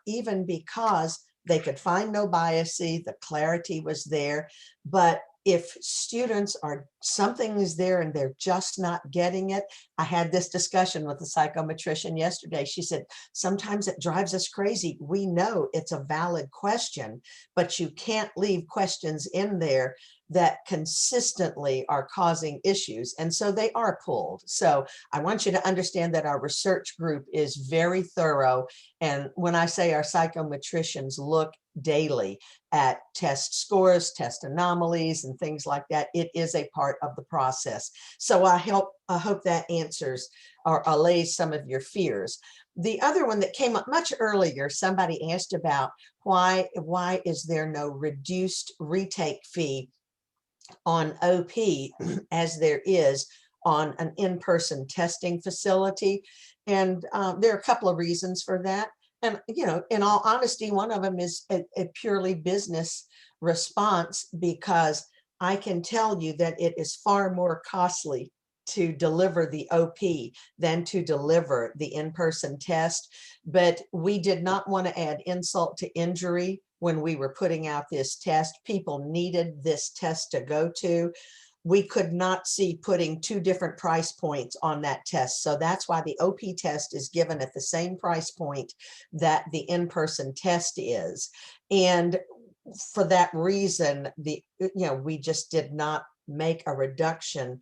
S1: even because they could find no bias, the clarity was there. But if students something is there and they're just not getting it, I had this discussion with the psychometrician yesterday. She said, sometimes it drives us crazy. We know it's a valid question, but you can't leave questions in there that consistently are causing issues. And so they are pulled. So I want you to understand that our research group is very thorough. And when I say our psychometricians look daily at test scores, test anomalies, and things like that, it is a part of the process. So I hope that answers or allays some of your fears. The other one that came up much earlier, somebody asked about why is there no reduced retake fee on OP as there is on an in-person testing facility. And there are a couple of reasons for that. And, in all honesty, one of them is a purely business response, because I can tell you that it is far more costly to deliver the OP than to deliver the in-person test. But we did not want to add insult to injury when we were putting out this test. People needed this test to go to. We could not see putting two different price points on that test. So that's why the OP test is given at the same price point that the in-person test is. And for that reason, we just did not make a reduction,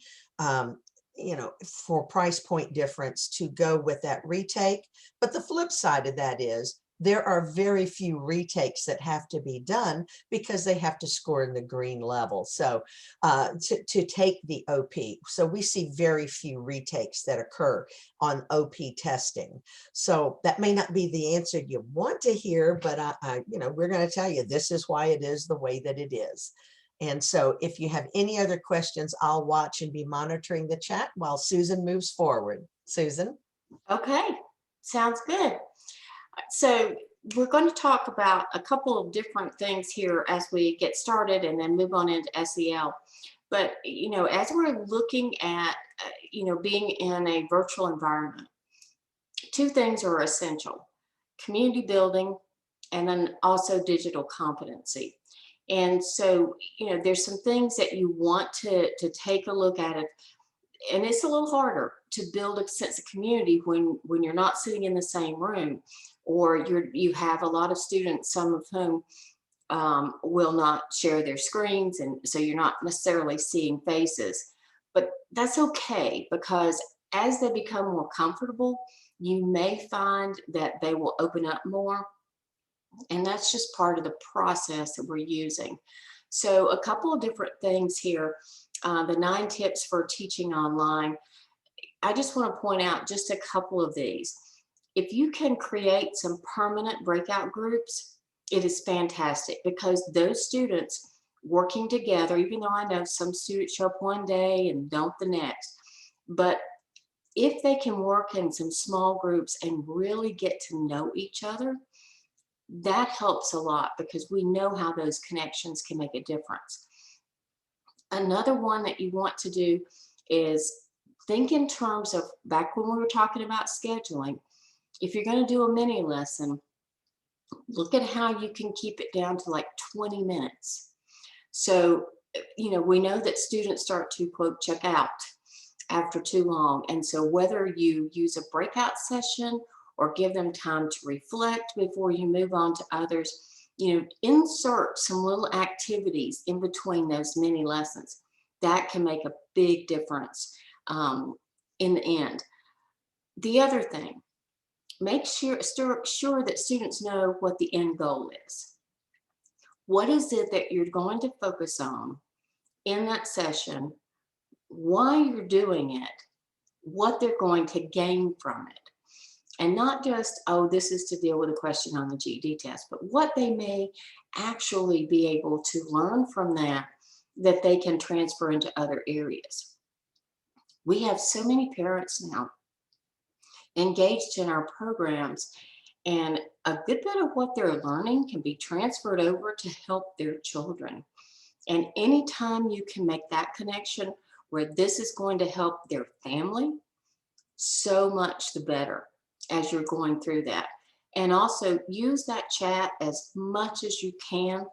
S1: for price point difference to go with that retake. But the flip side of that is there are very few retakes that have to be done because they have to score in the green level. So to take the OP, so we see very few retakes that occur on OP testing. So that may not be the answer you want to hear, but we're going to tell you this is why it is the way that it is. And so if you have any other questions, I'll watch and be monitoring the chat while Susan moves forward. Susan?
S2: Okay, sounds good. So we're going to talk about a couple of different things here as we get started and then move on into SEL. But, as we're looking at, being in a virtual environment, two things are essential: community building and then also digital competency. And so, there's some things that you want to take a look at it. And it's a little harder to build a sense of community when you're not sitting in the same room, or you have a lot of students, some of whom will not share their screens, and so you're not necessarily seeing faces. But that's okay, because as they become more comfortable, you may find that they will open up more. And that's just part of the process that we're using. So a couple of different things here. The 9 tips for teaching online. I just want to point out just a couple of these. If you can create some permanent breakout groups, it is fantastic, because those students working together, even though I know some students show up one day and don't the next, but if they can work in some small groups and really get to know each other, that helps a lot, because we know how those connections can make a difference. Another one that you want to do is think in terms of, back when we were talking about scheduling, If you're going to do a mini lesson, look at how you can keep it down to like 20 minutes. So, you know, we know that students start to, quote, check out after too long. And so whether you use a breakout session or give them time to reflect before you move on to others, you know, insert some little activities in between those mini lessons. That can make a big difference in the end. The other thing, make sure that students know what the end goal is. What is it that you're going to focus on in that session, why you're doing it, what they're going to gain from it. And not just, oh, this is to deal with a question on the GED test, but what they may actually be able to learn from that they can transfer into other areas. We have so many parents now engaged in our programs, and a good bit of what they're learning can be transferred over to help their children. And anytime you can make that connection where this is going to help their family, so much the better as you're going through that. And also use that chat as much as you can,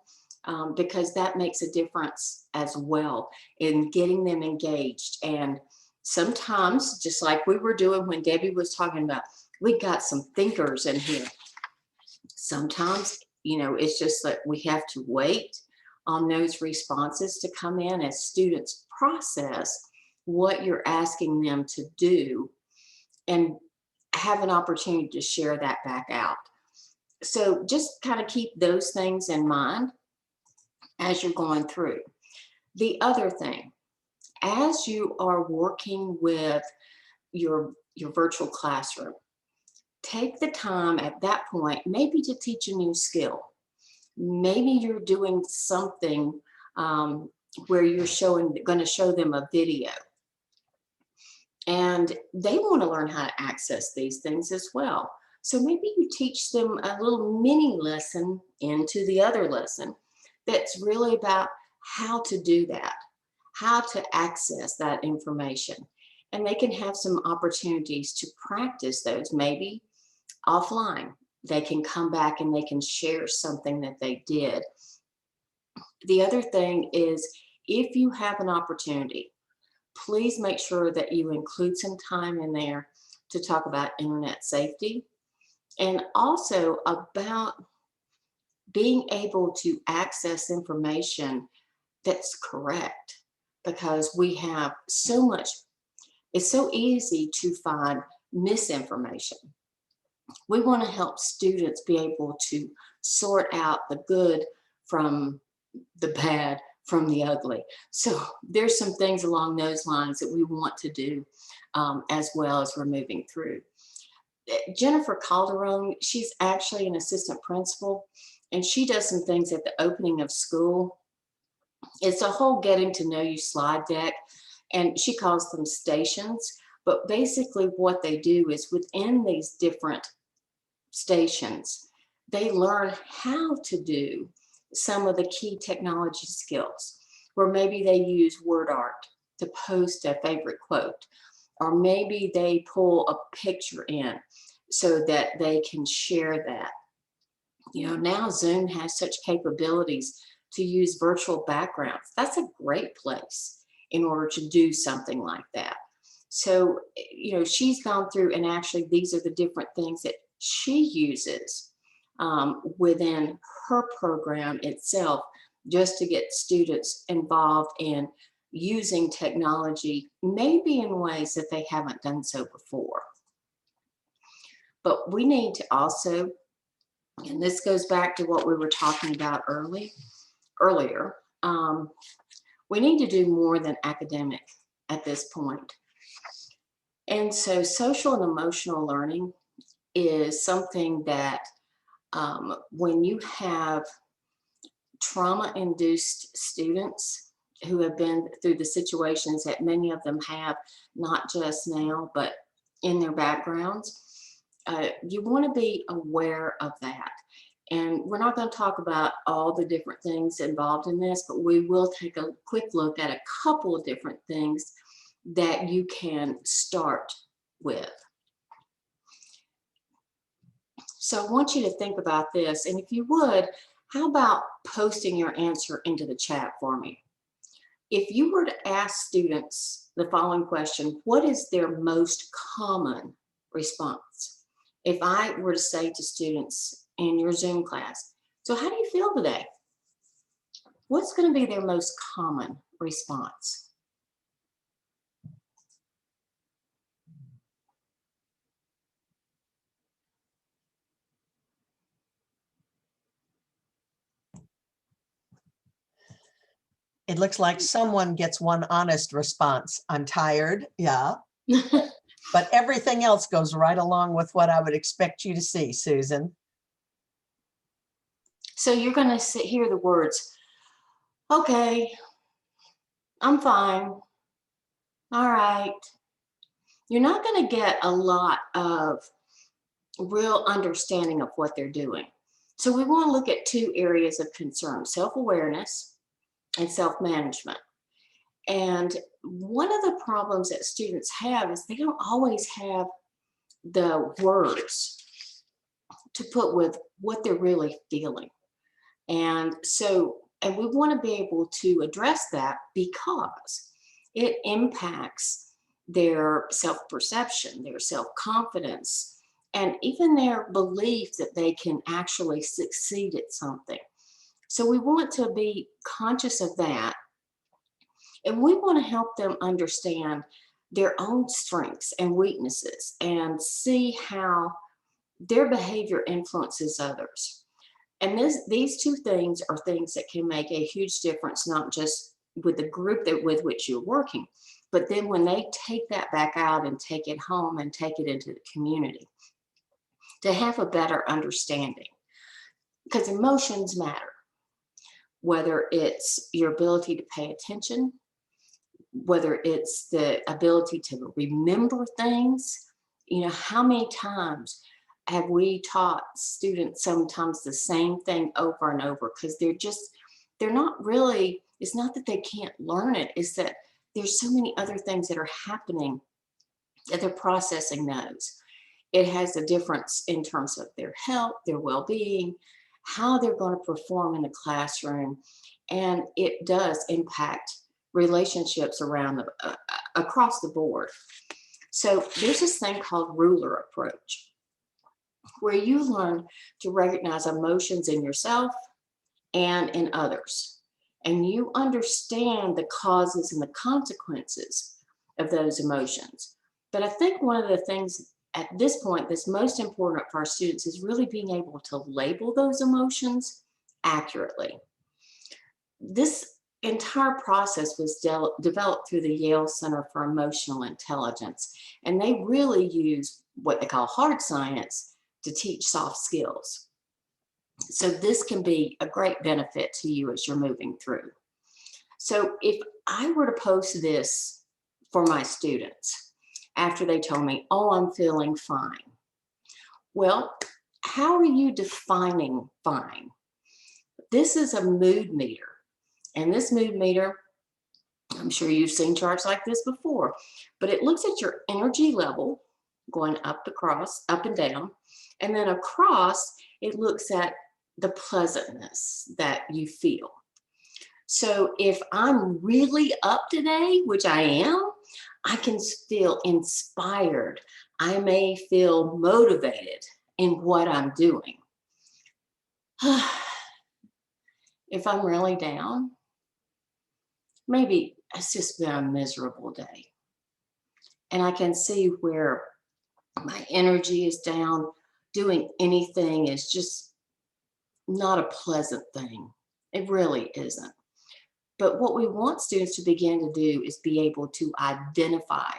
S2: because that makes a difference as well in getting them engaged. And sometimes, just like we were doing when Debbie was talking about, we got some thinkers in here. Sometimes, you know, it's just that we have to wait on those responses to come in as students process what you're asking them to do and have an opportunity to share that back out. So just kind of keep those things in mind as you're going through. The other thing, as you are working with your virtual classroom, take the time at that point maybe to teach a new skill. Maybe you're doing something where you're going to show them a video. And they want to learn how to access these things as well. So maybe you teach them a little mini lesson into the other lesson that's really about how to do that, how to access that information. And they can have some opportunities to practice those, maybe offline. They can come back and they can share something that they did. The other thing is, if you have an opportunity, please make sure that you include some time in there to talk about internet safety and also about being able to access information that's correct, because we have so much, it's so easy to find misinformation. We want to help students be able to sort out the good from the bad, from the ugly. So there's some things along those lines that we want to do as well as we're moving through. Jennifer Calderon, she's actually an assistant principal, and she does some things at the opening of school. It's a whole getting to know you slide deck, and she calls them stations. But basically what they do is within these different stations, they learn how to do some of the key technology skills, where maybe they use word art to post a favorite quote, or maybe they pull a picture in so that they can share that. You know, now Zoom has such capabilities to use virtual backgrounds. That's a great place in order to do something like that. So, you know, she's gone through, and actually these are the different things that she uses within her program itself, just to get students involved in using technology, maybe in ways that they haven't done so before. But we need to also, and this goes back to what we were talking about earlier, we need to do more than academic at this point. And so social and emotional learning is something that when you have trauma-induced students who have been through the situations that many of them have, not just now, but in their backgrounds, you want to be aware of that. And we're not going to talk about all the different things involved in this, but we will take a quick look at a couple of different things that you can start with. So I want you to think about this. And if you would, how about posting your answer into the chat for me? If you were to ask students the following question, what is their most common response? If I were to say to students in your Zoom class, so how do you feel today? What's going to be their most common response?
S1: It looks like someone gets one honest response. I'm tired, yeah. But everything else goes right along with what I would expect you to see, Susan.
S2: So you're going to hear the words, okay, I'm fine. All right. You're not going to get a lot of real understanding of what they're doing. So we want to look at two areas of concern, self-awareness and self-management. And one of the problems that students have is they don't always have the words to put with what they're really feeling. And we want to be able to address that because it impacts their self-perception, their self-confidence, and even their belief that they can actually succeed at something. So we want to be conscious of that. And we want to help them understand their own strengths and weaknesses and see how their behavior influences others. And these two things are things that can make a huge difference, not just with the group with which you're working, but then when they take that back out and take it home and take it into the community, to have a better understanding. Because emotions matter, whether it's your ability to pay attention, whether it's the ability to remember things. You know, how many times have we taught students sometimes the same thing over and over because they're not really, it's not that they can't learn it, it's that there's so many other things that are happening that they're processing those. It has a difference in terms of their health, their well-being, how they're going to perform in the classroom, and it does impact relationships around across the board. So there's this thing called ruler approach, where you learn to recognize emotions in yourself and in others. And you understand the causes and the consequences of those emotions. But I think one of the things at this point that's most important for our students is really being able to label those emotions accurately. This entire process was developed through the Yale Center for Emotional Intelligence, and they really use what they call hard science to teach soft skills. So this can be a great benefit to you as you're moving through. So if I were to post this for my students after they told me, oh, I'm feeling fine. Well, how are you defining fine? This is a mood meter. And this mood meter, I'm sure you've seen charts like this before, but it looks at your energy level going up and down, and then across, it looks at the pleasantness that you feel. So if I'm really up today, which I am, I can feel inspired. I may feel motivated in what I'm doing. If I'm really down, maybe it's just been a miserable day. And I can see where my energy is down. Doing anything is just not a pleasant thing. It really isn't. But what we want students to begin to do is be able to identify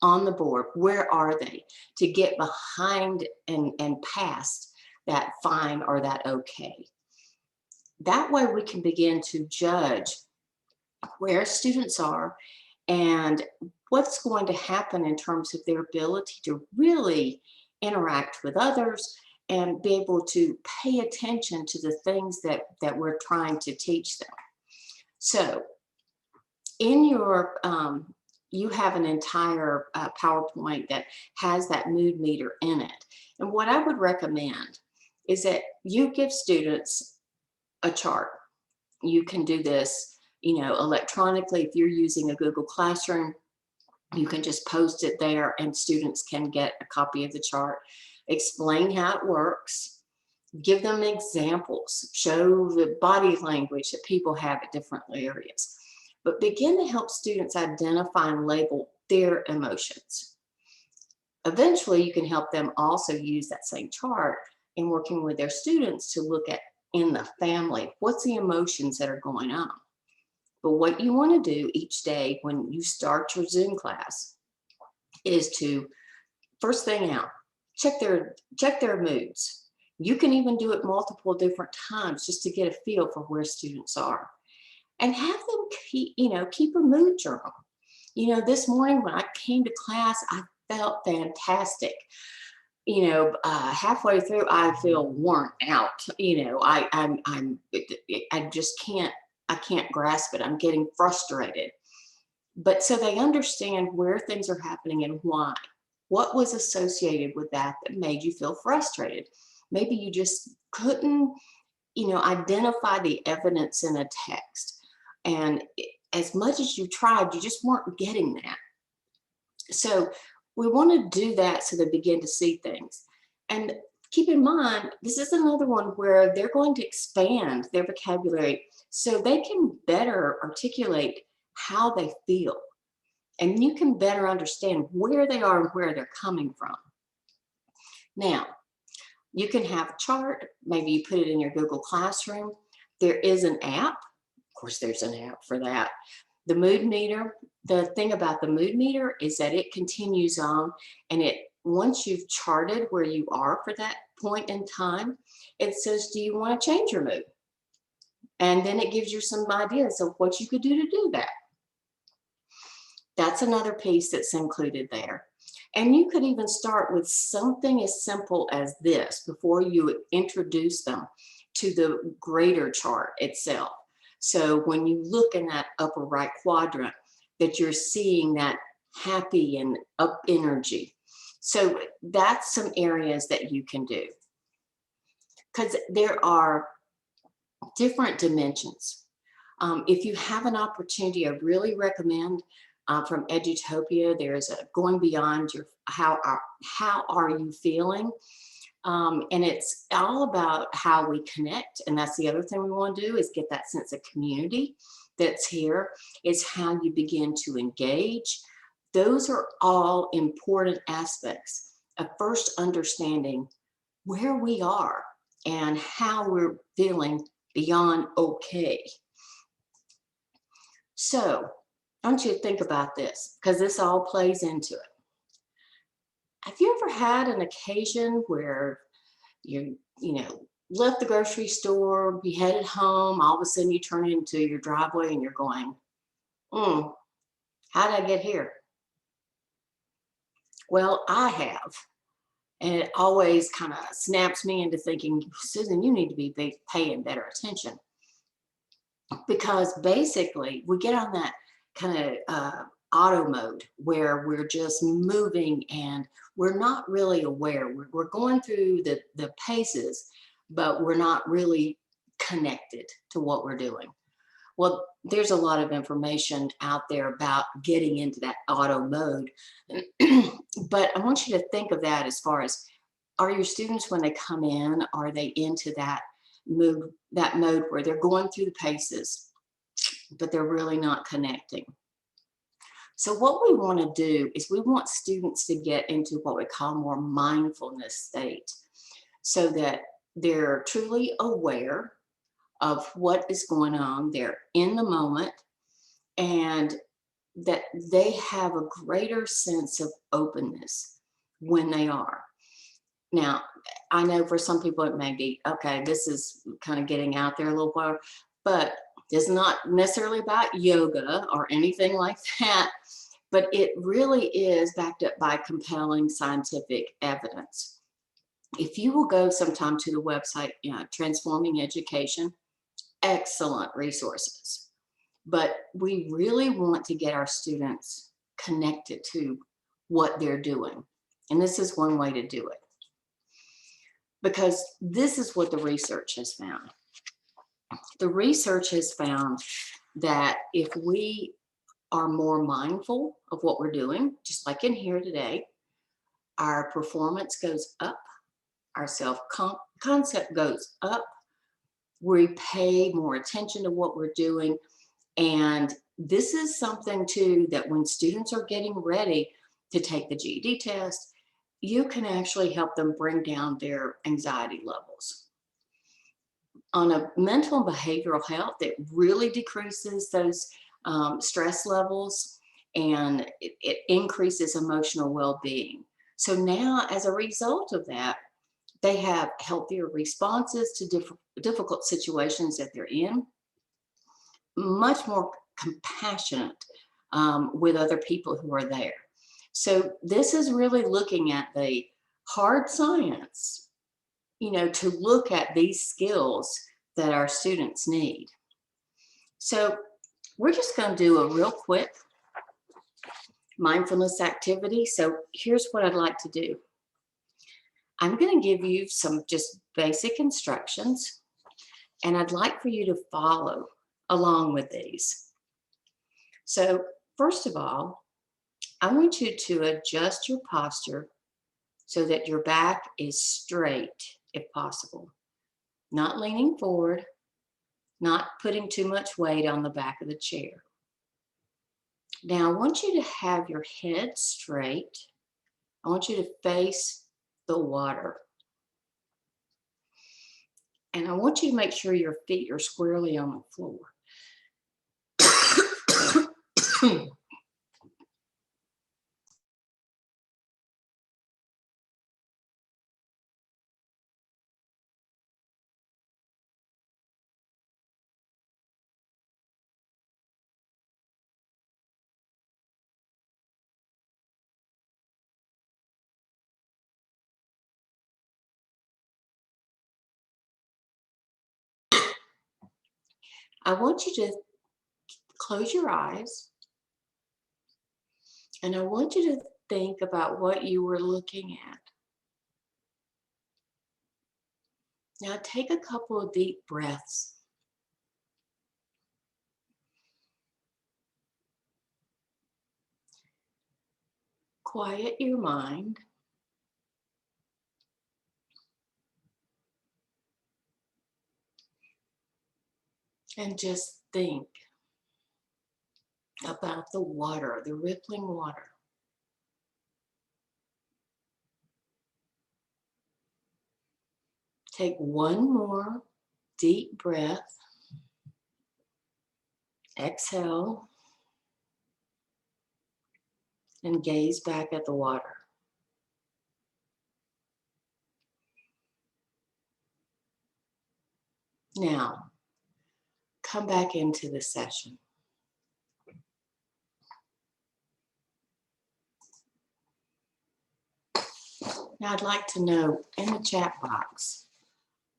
S2: on the board, where are they, to get behind and past that fine or that okay. That way we can begin to judge where students are and what's going to happen in terms of their ability to really interact with others and be able to pay attention to the things that we're trying to teach them. So in your you have an entire PowerPoint that has that mood meter in it. And what I would recommend is that you give students a chart. You can do this, electronically. If you're using a Google Classroom, you can just post it there and students can get a copy of the chart. Explain how it works. Give them examples. Show the body language that people have at different areas. But begin to help students identify and label their emotions. Eventually, you can help them also use that same chart in working with their students to look at in the family, what's the emotions that are going on. But what you want to do each day when you start your Zoom class is to, first thing out, check their moods. You can even do it multiple different times just to get a feel for where students are. And have them keep a mood journal. This morning when I came to class, I felt fantastic. Halfway through, I feel worn out. I just can't grasp it. I'm getting frustrated. But so they understand where things are happening and why. What was associated with that made you feel frustrated? Maybe you just couldn't, identify the evidence in a text. And as much as you tried, you just weren't getting that. So we want to do that so they begin to see things. And keep in mind, this is another one where they're going to expand their vocabulary so they can better articulate how they feel. And you can better understand where they are and where they're coming from. Now, you can have a chart. Maybe you put it in your Google Classroom. There is an app. Of course, there's an app for that. The mood meter, the thing about the mood meter is that it continues on, and once you've charted where you are for that point in time, it says, do you want to change your mood? And then it gives you some ideas of what you could do to do that. That's another piece that's included there. And you could even start with something as simple as this before you introduce them to the greater chart itself. So when you look in that upper right quadrant, that you're seeing that happy and up energy. So that's some areas that you can do. Because there are different dimensions. If you have an opportunity, I really recommend from Edutopia, there's a going beyond your how are you feeling, and it's all about how we connect. And that's the other thing we want to do is get that sense of community that's here. Is how you begin to engage. Those are all important aspects of first understanding where we are and how we're feeling beyond okay. So I want you to think about this because this all plays into it. Have you ever had an occasion where you left the grocery store, you headed home, all of a sudden you turn into your driveway and you're going, how did I get here? Well, I have. And it always kind of snaps me into thinking, Susan, you need to be paying better attention. Because basically we get on that kind of auto mode where we're just moving and we're not really aware. We're going through the paces, but we're not really connected to what we're doing. Well, there's a lot of information out there about getting into that auto mode. But I want you to think of that as far as, are your students, when they come in, are they into that mode where they're going through the paces, but they're really not connecting? So what we want to do is we want students to get into what we call more mindfulness state, so that they're truly aware of what is going on. They're in the moment, and that they have a greater sense of openness when they are. Now, I know for some people it may be, okay, this is kind of getting out there a little while, but it's not necessarily about yoga or anything like that, but it really is backed up by compelling scientific evidence. If you will go sometime to the website, Transforming Education, excellent resources. But we really want to get our students connected to what they're doing. And this is one way to do it, because this is what the research has found. The research has found that if we are more mindful of what we're doing, just like in here today, our performance goes up, our self-concept goes up, we pay more attention to what we're doing. And this is something too that when students are getting ready to take the GED test, you can actually help them bring down their anxiety levels. On a mental and behavioral health, it really decreases those stress levels, and it increases emotional well-being. So now, as a result of that, they have healthier responses to difficult situations that they're in, much more compassionate with other people who are there. So this is really looking at the hard science, to look at these skills that our students need. So we're just going to do a real quick mindfulness activity. So here's what I'd like to do. I'm going to give you some just basic instructions, and I'd like for you to follow along with these. So first of all, I want you to adjust your posture so that your back is straight if possible, not leaning forward, not putting too much weight on the back of the chair. Now, I want you to have your head straight. I want you to face the water. And I want you to make sure your feet are squarely on the floor. I want you to close your eyes, and I want you to think about what you were looking at. Now take a couple of deep breaths. Quiet your mind. And just think about the water, the rippling water. Take one more deep breath. Exhale. And gaze back at the water. Now, come back into the session. Now I'd like to know in the chat box,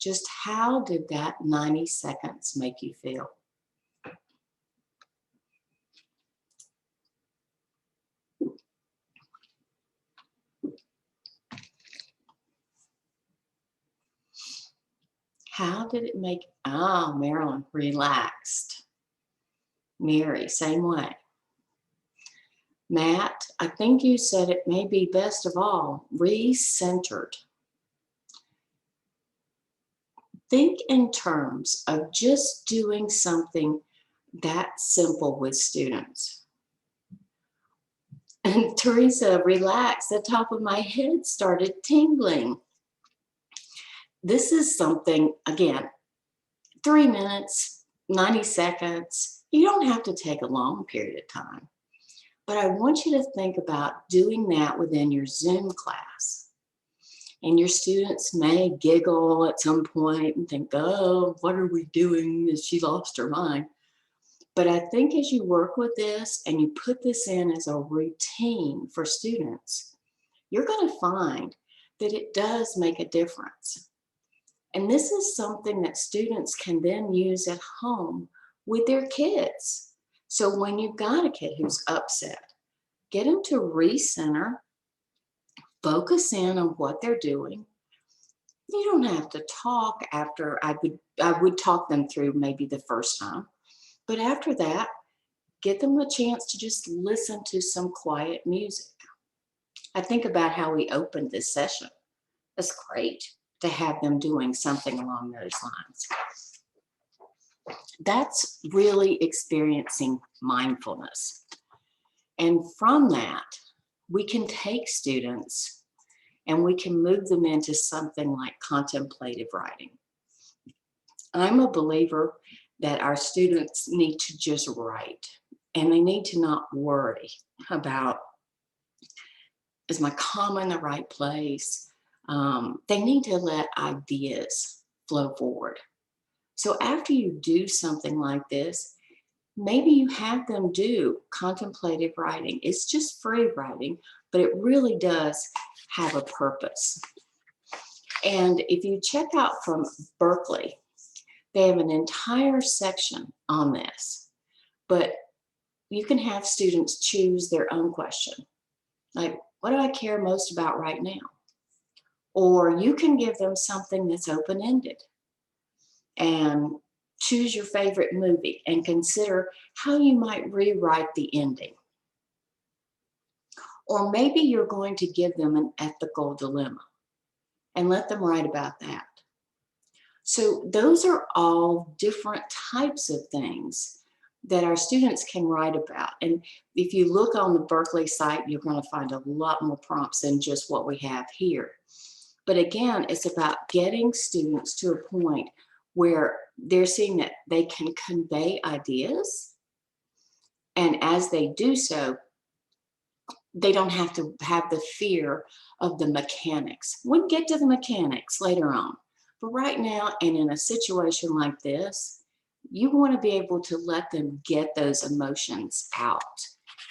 S2: just how did that 90 seconds make you feel? How did it make, Marilyn, relaxed. Mary, same way. Matt, I think you said it may be best of all, re-centered. Think in terms of just doing something that simple with students. And Teresa, relax, the top of my head started tingling. This is something, again, 3 minutes, 90 seconds. You don't have to take a long period of time. But I want you to think about doing that within your Zoom class. And your students may giggle at some point and think, oh, what are we doing? She lost her mind. But I think as you work with this and you put this in as a routine for students, you're going to find that it does make a difference. And this is something that students can then use at home with their kids. So when you've got a kid who's upset, get them to recenter, focus in on what they're doing. You don't have to talk after I would talk them through maybe the first time, but after that, get them a chance to just listen to some quiet music. I think about how we opened this session. It's great to have them doing something along those lines. That's really experiencing mindfulness. And from that, we can take students and we can move them into something like contemplative writing. I'm a believer that our students need to just write, and they need to not worry about, is my comma in the right place? They need to let ideas flow forward. So after you do something like this, maybe you have them do contemplative writing. It's just free writing, but it really does have a purpose. And if you check out from Berkeley, they have an entire section on this, but you can have students choose their own question. Like, what do I care most about right now? Or you can give them something that's open-ended and choose your favorite movie and consider how you might rewrite the ending. Or maybe you're going to give them an ethical dilemma and let them write about that. So those are all different types of things that our students can write about. And if you look on the Berkeley site, you're going to find a lot more prompts than just what we have here. But again, it's about getting students to a point where they're seeing that they can convey ideas. And as they do so, they don't have to have the fear of the mechanics. We'll get to the mechanics later on. But right now, and in a situation like this, you want to be able to let them get those emotions out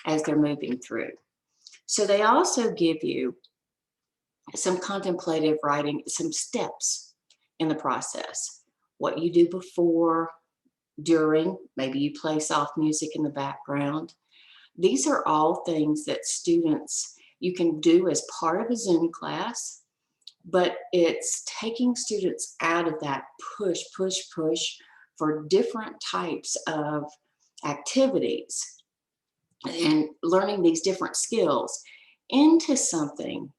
S2: as they're moving through. So they also give you some contemplative writing, some steps in the process. What you do before, during, maybe you play soft music in the background. These are all things that students, you can do as part of a Zoom class, but it's taking students out of that push for different types of activities and learning these different skills into something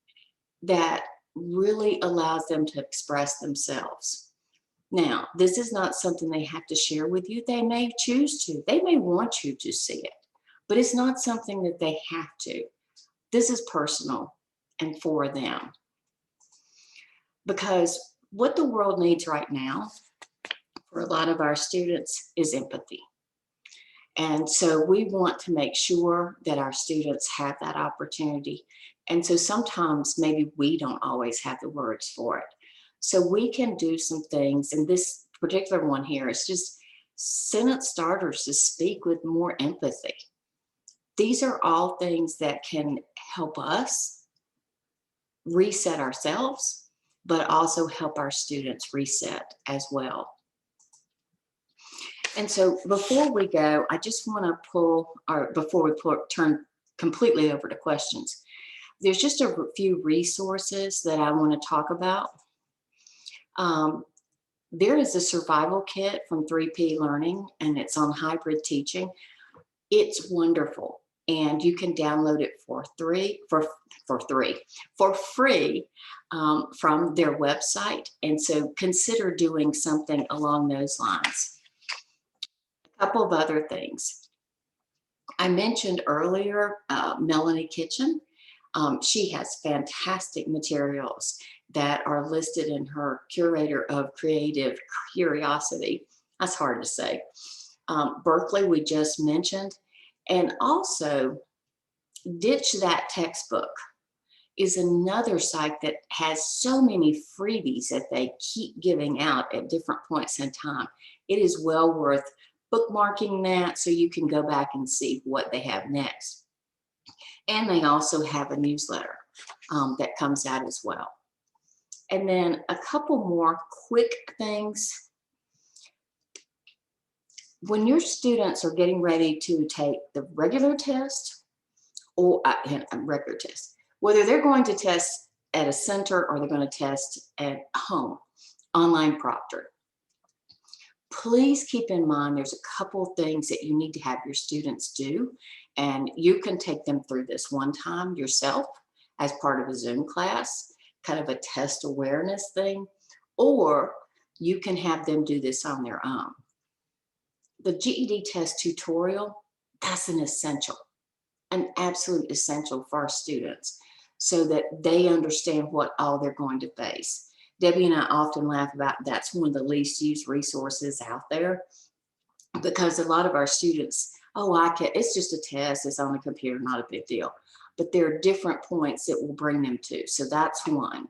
S2: that really allows them to express themselves. Now, this is not something they have to share with you. They may choose to. They may want you to see it, but it's not something that they have to. This is personal and for them. Because what the world needs right now for a lot of our students is empathy. And so we want to make sure that our students have that opportunity. And so sometimes maybe we don't always have the words for it. So we can do some things, and this particular one here is just sentence starters to speak with more empathy. These are all things that can help us reset ourselves, but also help our students reset as well. And so before we go, I just want to before we turn completely over to questions, there's just a few resources that I want to talk about. There is a survival kit from 3P Learning, and it's on hybrid teaching. It's wonderful, and you can download it for free from their website. And so consider doing something along those lines. A couple of other things. I mentioned earlier Melanie Kitchen. She has fantastic materials that are listed in her Curator of Creative Curiosity. That's hard to say. Berkeley, we just mentioned. And also, Ditch That Textbook is another site that has so many freebies that they keep giving out at different points in time. It is well worth bookmarking that so you can go back and see what they have next. And they also have a newsletter that comes out as well. And then a couple more quick things. When your students are getting ready to take the regular test or record test, whether they're going to test at a center or they're going to test at home, online proctor. Please keep in mind there's a couple of things that you need to have your students do, and you can take them through this one time yourself as part of a Zoom class, kind of a test awareness thing, or you can have them do this on their own. The GED test tutorial, that's an essential, an absolute essential for our students so that they understand what all they're going to face. Debbie and I often laugh about that's one of the least used resources out there, because a lot of our students, it's just a test, it's on the computer, not a big deal. But there are different points that will bring them to. So that's one.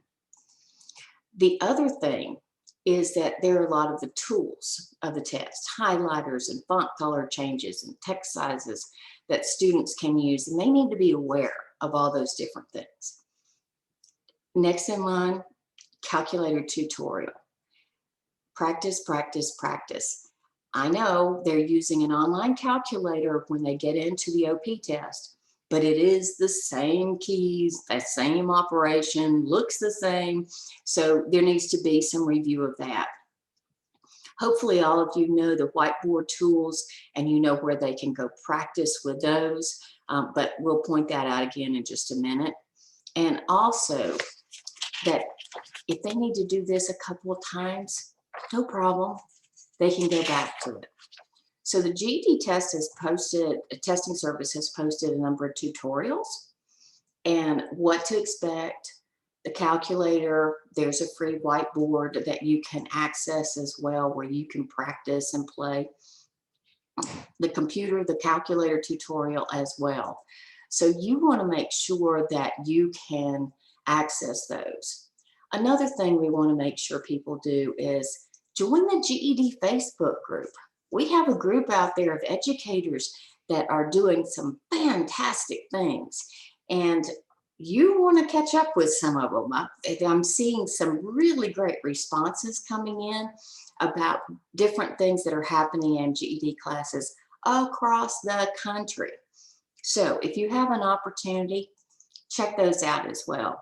S2: The other thing is that there are a lot of the tools of the test, highlighters and font color changes and text sizes that students can use, and they need to be aware of all those different things. Next in line, calculator tutorial. Practice, practice, practice. I know they're using an online calculator when they get into the OP test, but it is the same keys, the same operation, looks the same. So there needs to be some review of that. Hopefully all of you know the whiteboard tools and you know where they can go practice with those, but we'll point that out again in just a minute. And also that if they need to do this a couple of times, no problem, they can go back to it. So the GED test has posted, a testing service has posted a number of tutorials and what to expect. The calculator, there's a free whiteboard that you can access as well where you can practice and play. The computer, the calculator tutorial as well. So you want to make sure that you can access those. Another thing we want to make sure people do is join the GED Facebook group. We have a group out there of educators that are doing some fantastic things, and you want to catch up with some of them. I'm seeing some really great responses coming in about different things that are happening in GED classes across the country. So if you have an opportunity, check those out as well.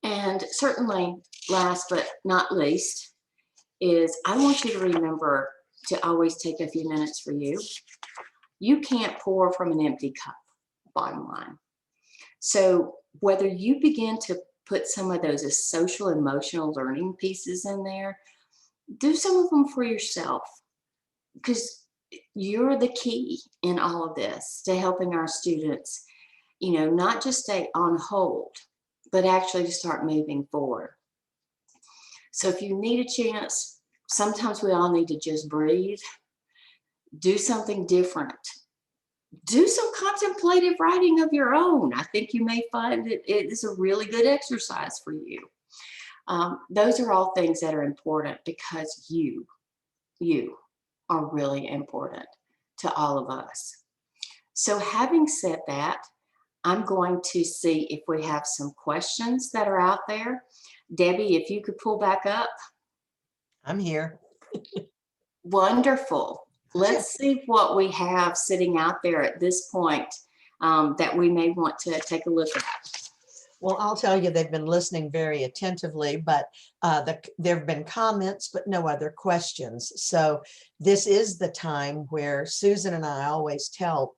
S2: And certainly, last but not least, is I want you to remember to always take a few minutes for you. You can't pour from an empty cup, bottom line. So whether you begin to put some of those social emotional learning pieces in there, do some of them for yourself, because you're the key in all of this to helping our students, not just stay on hold, but actually to start moving forward. So if you need a chance, sometimes we all need to just breathe, do something different. Do some contemplative writing of your own. I think you may find it is a really good exercise for you. Those are all things that are important because you are really important to all of us. So having said that, I'm going to see if we have some questions that are out there. Debbie, if you could pull back up.
S1: I'm here.
S2: Wonderful. Let's see what we have sitting out there at this point that we may want to take a look at.
S1: Well, I'll tell you, they've been listening very attentively, but there have been comments, but no other questions. So this is the time where Susan and I always tell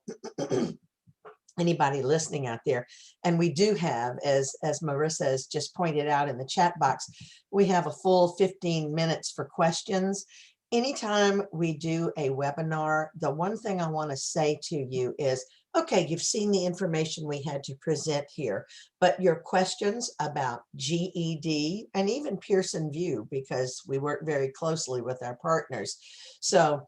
S1: anybody listening out there, and we do have, as Marissa has just pointed out in the chat box, we have a full 15 minutes for questions. Anytime we do a webinar, the one thing I want to say to you is, okay, you've seen the information we had to present here, but your questions about GED and even Pearson VUE, because we work very closely with our partners. So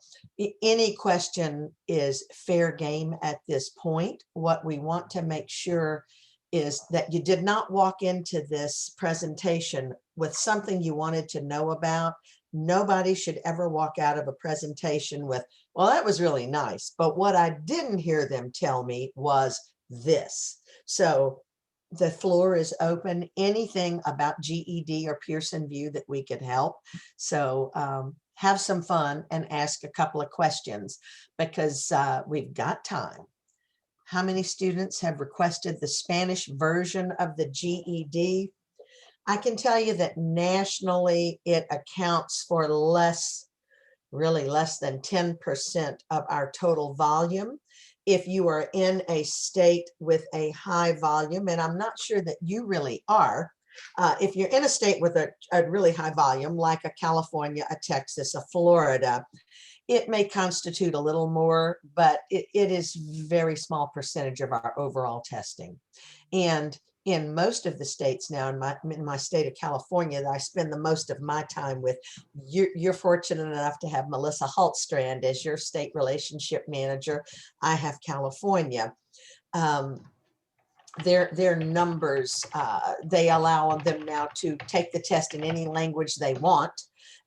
S1: any question is fair game at this point. What we want to make sure is that you did not walk into this presentation with something you wanted to know about. Nobody should ever walk out of a presentation with, well, that was really nice, but what I didn't hear them tell me was this. So the floor is open. Anything about GED or Pearson VUE that we could help. So have some fun and ask a couple of questions because we've got time. how many students have requested the Spanish version of the GED? I can tell you that nationally it accounts for really less than 10% of our total volume. If you are in a state with a high volume, and I'm not sure that you really are, if you're in a state with a really high volume, like a California, a Texas, a Florida, it may constitute a little more, but it is very small percentage of our overall testing. And in most of the states now, in my state of California, that I spend the most of my time with, you're fortunate enough to have Melissa Hultstrand as your state relationship manager. I have California. Their numbers, they allow them now to take the test in any language they want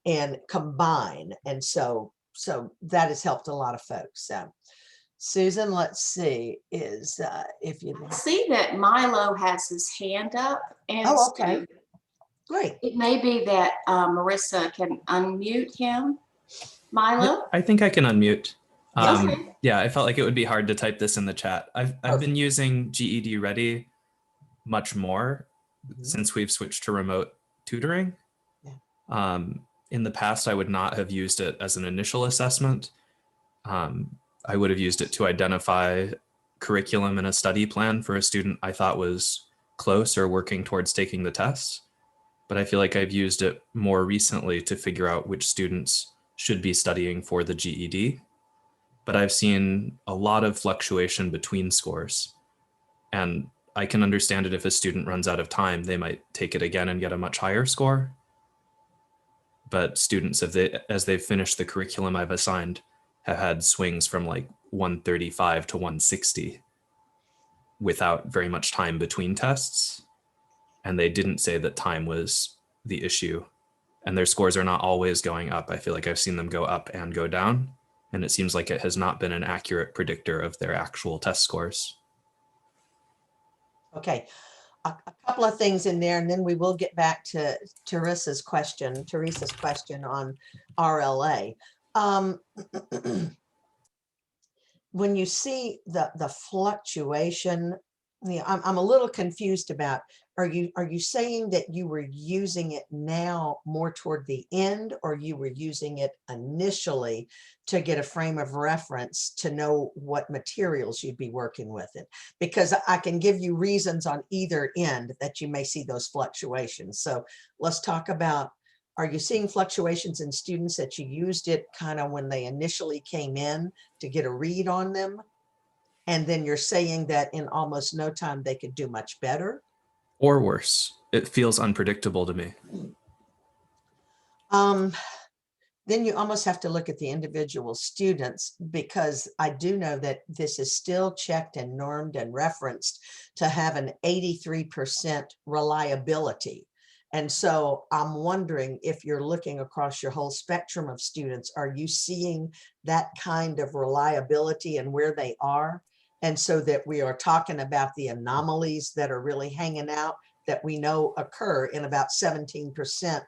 S1: and combine. And so that has helped a lot of folks. Susan, let's see, if you
S2: See that Milo has his hand up. And
S1: oh, okay, great.
S2: it may be that Marissa can unmute him. Milo?
S5: I think I can unmute.
S2: Okay.
S5: Yeah, I felt like it would be hard to type this in the chat. I've been using GED Ready much more since we've switched to remote tutoring.
S1: Yeah.
S5: In the past, I would not have used it as an initial assessment. I would have used it to identify curriculum and a study plan for a student I thought was close or working towards taking the test. But I feel like I've used it more recently to figure out which students should be studying for the GED. But I've seen a lot of fluctuation between scores. And I can understand it if a student runs out of time, they might take it again and get a much higher score. But students, as they've finished the curriculum I've assigned, have had swings from like 135 to 160 without very much time between tests. And they didn't say that time was the issue. And their scores are not always going up. I feel like I've seen them go up and go down. And it seems like it has not been an accurate predictor of their actual test scores.
S1: Okay, a couple of things in there, and then we will get back to Teresa's question on RLA. When you see the fluctuation, I'm a little confused about, are you saying that you were using it now more toward the end, or you were using it initially to get a frame of reference to know what materials you'd be working with it? Because I can give you reasons on either end that you may see those fluctuations. So let's talk about, are you seeing fluctuations in students that you used it kind of when they initially came in to get a read on them? And then you're saying that in almost no time they could do much better?
S5: Or worse, it feels unpredictable to me.
S1: Then you almost have to look at the individual students, because I do know that this is still checked and normed and referenced to have an 83% reliability. And so I'm wondering, if you're looking across your whole spectrum of students, are you seeing that kind of reliability and where they are? And so that we are talking about the anomalies that are really hanging out, that we know occur in about 17%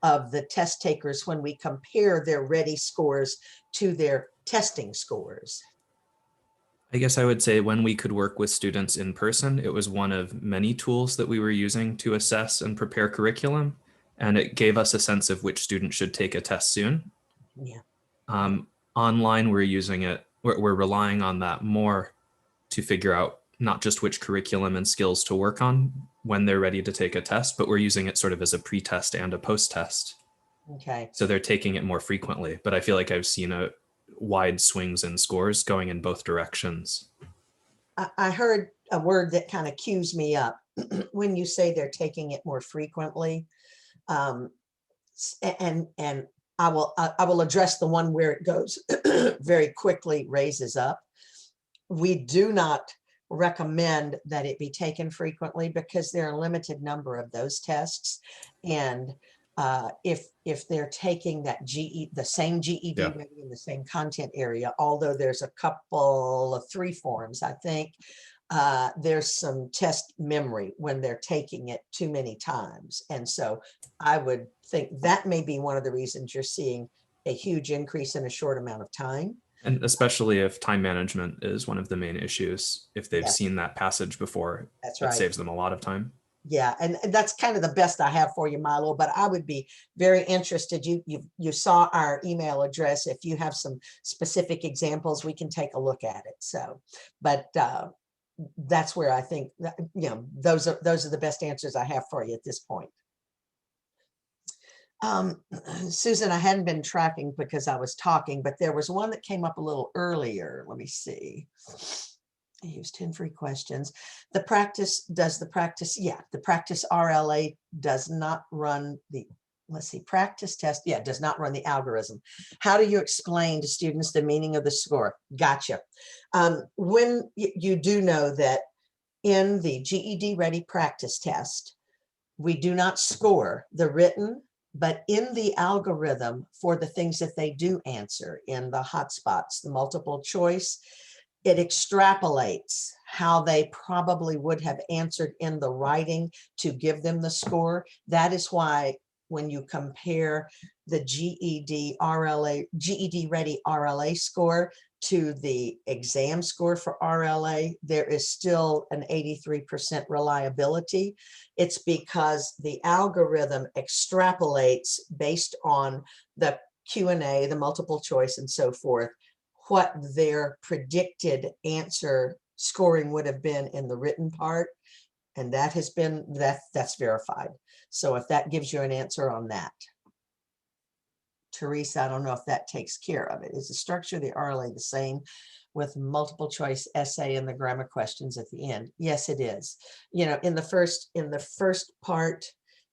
S1: of the test takers when we compare their ready scores to their testing scores.
S5: I guess I would say when we could work with students in person, it was one of many tools that we were using to assess and prepare curriculum. And it gave us a sense of which student should take a test soon.
S1: Yeah.
S5: Online, we're using it, we're relying on that more to figure out not just which curriculum and skills to work on when they're ready to take a test, but we're using it sort of as a pre-test and a post-test.
S1: Okay.
S5: So they're taking it more frequently, but I feel like I've seen a wide swings in scores going in both directions.
S1: I heard a word that kind of cues me up when you say they're taking it more frequently. And I will address the one where it goes very quickly, raises up. We do not recommend that it be taken frequently, because there are a limited number of those tests. And if they're taking that the same GED
S5: Yeah.
S1: ready in the same content area, although there's a couple of 3 forms, I think there's some test memory when they're taking it too many times. And so I would think that may be one of the reasons you're seeing a huge increase in a short amount of time.
S5: And especially if time management is one of the main issues, if they've
S1: Yes.
S5: seen that passage before,
S1: That's
S5: it
S1: right.
S5: saves them a lot of time.
S1: Yeah, and that's kind of the best I have for you, Milo, but I would be very interested. You saw our email address. If you have some specific examples, we can take a look at it. So, but that's where I think that, you know, those are the best answers I have for you at this point. Susan, I hadn't been tracking because I was talking, but there was one that came up a little earlier. Let me see. I used 10 free questions. The practice RLA does not run the, let's see, practice test. Yeah, does not run the algorithm. How do you explain to students the meaning of the score? Gotcha. When you do know that in the GED Ready practice test, we do not score the written, but in the algorithm for the things that they do answer in the hotspots, the multiple choice, it extrapolates how they probably would have answered in the writing to give them the score. That is why when you compare the GED Ready RLA score to the exam score for RLA, there is still an 83% reliability. It's because the algorithm extrapolates based on the Q&A, the multiple choice and so forth, what their predicted answer scoring would have been in the written part. And that has been, that's verified. So if that gives you an answer on that. Teresa, I don't know if that takes care of it. Is the structure of the RLA the same with multiple choice essay and the grammar questions at the end? Yes, it is. You know, in the first part,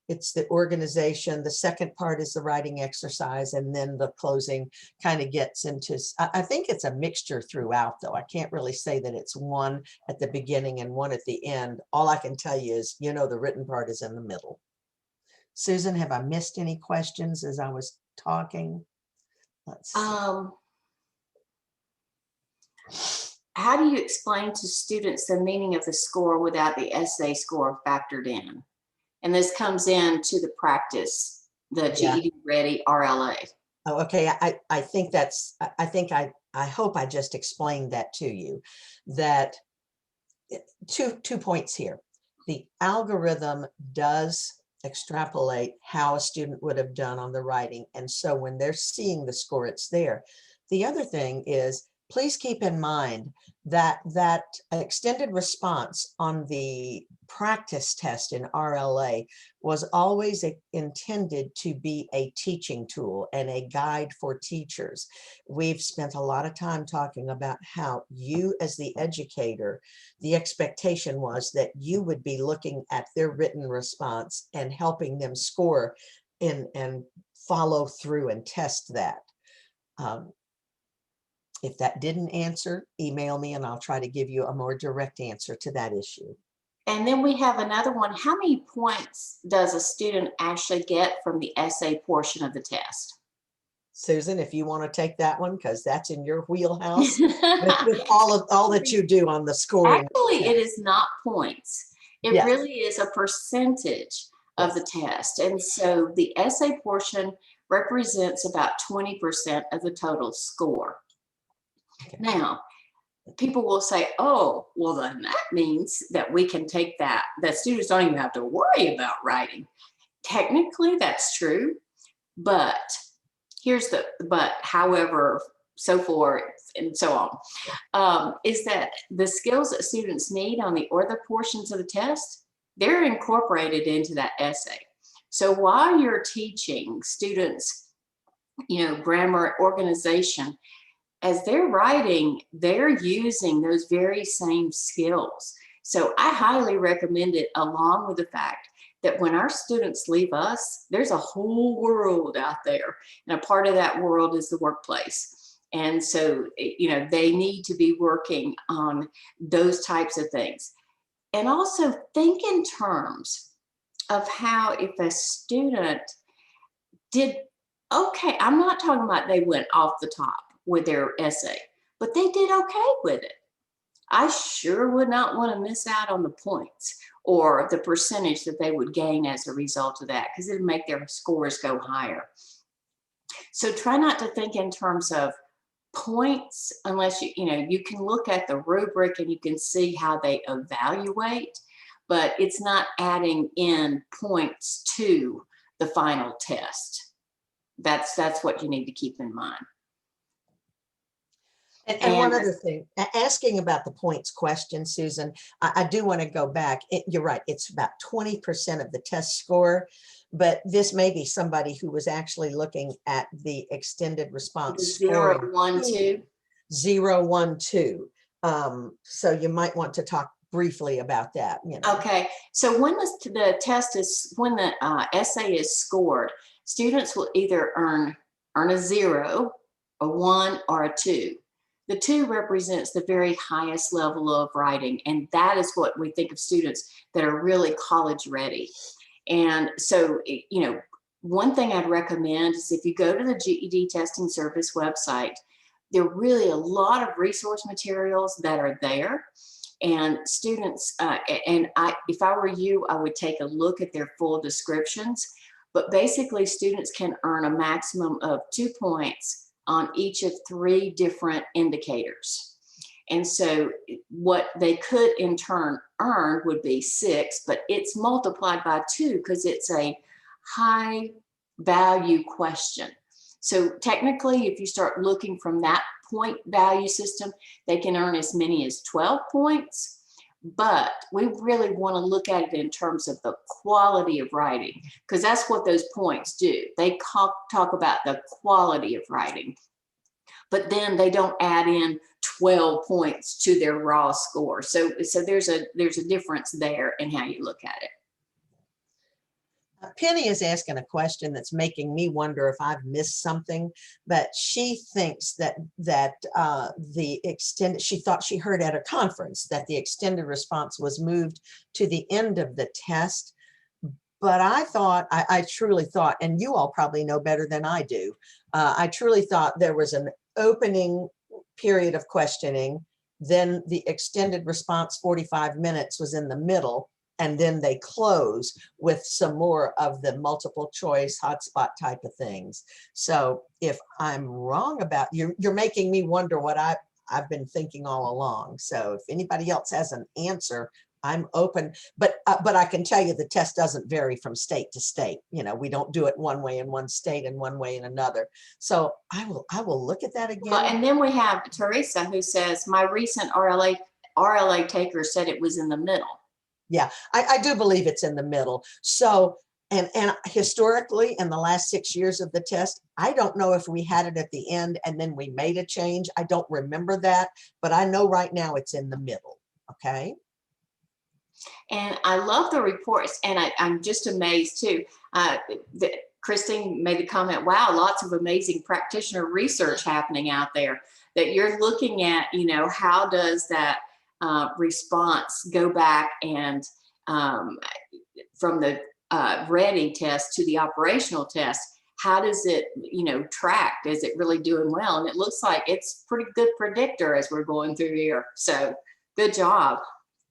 S1: it's the organization. The second part is the writing exercise, and then the closing kind of gets into, I think it's a mixture throughout though. I can't really say that it's one at the beginning and one at the end. All I can tell you is, you know, the written part is in the middle. Susan, have I missed any questions as I was talking? Let's see.
S2: How do you explain to students the meaning of the score without the essay score factored in? And this comes into the practice, the GED Ready RLA.
S1: Oh, okay. I think that's, I hope I just explained that to you, that two points here. The algorithm does extrapolate how a student would have done on the writing. And so when they're seeing the score, it's there. The other thing is, please keep in mind that that extended response on the practice test in RLA was always intended to be a teaching tool and a guide for teachers. We've spent a lot of time talking about how you as the educator, the expectation was that you would be looking at their written response and helping them score and follow through and test that. If that didn't answer, email me and I'll try to give you a more direct answer to that issue.
S2: And then we have another one. How many points does a student actually get from the essay portion of the test?
S1: Susan, if you want to take that one, because that's in your wheelhouse with all that you do on the scoring.
S2: Actually, it is not points. It
S1: Yes.
S2: really is a percentage of the test. And so the essay portion represents about 20% of the total score.
S1: Okay.
S2: Now, people will say, oh, well, then that means that we can take that students don't even have to worry about writing. Technically, that's true, but however, so forth and so on, is that the skills that students need on the other portions of the test, they're incorporated into that essay. So while you're teaching students, you know, grammar, organization, as they're writing, they're using those very same skills. So I highly recommend it, along with the fact that when our students leave us, there's a whole world out there. And a part of that world is the workplace. And so, you know, they need to be working on those types of things. And also think in terms of how if a student did, okay, I'm not talking about they went off the top with their essay, but they did okay with it. I sure would not want to miss out on the points or the percentage that they would gain as a result of that, because it would make their scores go higher. So try not to think in terms of points unless you can look at the rubric and you can see how they evaluate, but it's not adding in points to the final test. That's what you need to keep in mind.
S1: And one other thing, asking about the points question, Susan, I do want to go back. You're right, it's about 20% of the test score, but this may be somebody who was actually looking at the extended response scoring.
S2: 0, 1, 2.
S1: 0, 1, 2. So you might want to talk briefly about that.
S2: Okay, so when the test is, when the essay is scored, students will either earn a 0, a 1, or a 2. The 2 represents the very highest level of writing, and that is what we think of students that are really college ready. And so, one thing I'd recommend is if you go to the GED Testing Service website, there are really a lot of resource materials that are there. And students, if I were you, I would take a look at their full descriptions. But basically, students can earn a maximum of 2 points on each of 3 different indicators. And so what they could in turn earn would be 6, but it's multiplied by 2 because it's a high value question. So technically, if you start looking from that point value system, they can earn as many as 12 points. But we really want to look at it in terms of the quality of writing, because that's what those points do. They talk about the quality of writing, but then they don't add in 12 points to their raw score. So there's a difference there in how you look at it.
S1: Penny is asking a question that's making me wonder if I've missed something, but she thinks that the extended, she thought she heard at a conference that the extended response was moved to the end of the test. But I truly thought, and you all probably know better than I do, I truly thought there was an opening period of questioning, then the extended response 45 minutes was in the middle, and then they close with some more of the multiple choice hotspot type of things. So if I'm wrong about you're making me wonder what I've been thinking all along. So if anybody else has an answer, I'm open, but I can tell you the test doesn't vary from state to state. We don't do it one way in one state and one way in another. So I will look at that again.
S2: Well, and then we have Teresa who says, my recent RLA taker said it was in the middle.
S1: Yeah, I do believe it's in the middle. So, and historically in the last 6 years of the test, I don't know if we had it at the end and then we made a change. I don't remember that, but I know right now it's in the middle. Okay.
S2: And I love the reports, and I'm just amazed too. That Christine made the comment, wow, lots of amazing practitioner research happening out there, that you're looking at, how does that response go back and from the ready test to the operational test, how does it, track? Is it really doing well? And it looks like it's pretty good predictor as we're going through here. So good job.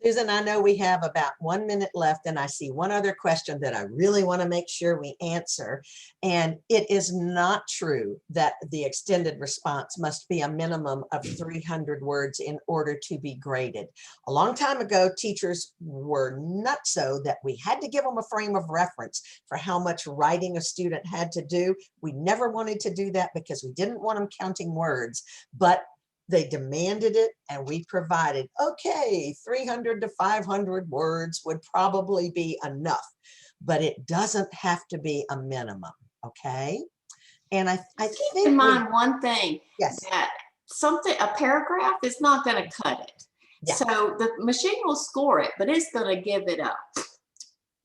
S1: Susan, I know we have about 1 minute left, and I see one other question that I really want to make sure we answer. And it is not true that the extended response must be a minimum of 300 words in order to be graded. A long time ago, teachers were nutso that we had to give them a frame of reference for how much writing a student had to do. We never wanted to do that because we didn't want them counting words, but they demanded it and we provided, okay, 300 to 500 words would probably be enough, but it doesn't have to be a minimum, okay? And I think
S2: keep in mind one thing,
S1: yes,
S2: that a paragraph is not going to cut it.
S1: Yeah.
S2: So the machine will score it, but it's going to give it up.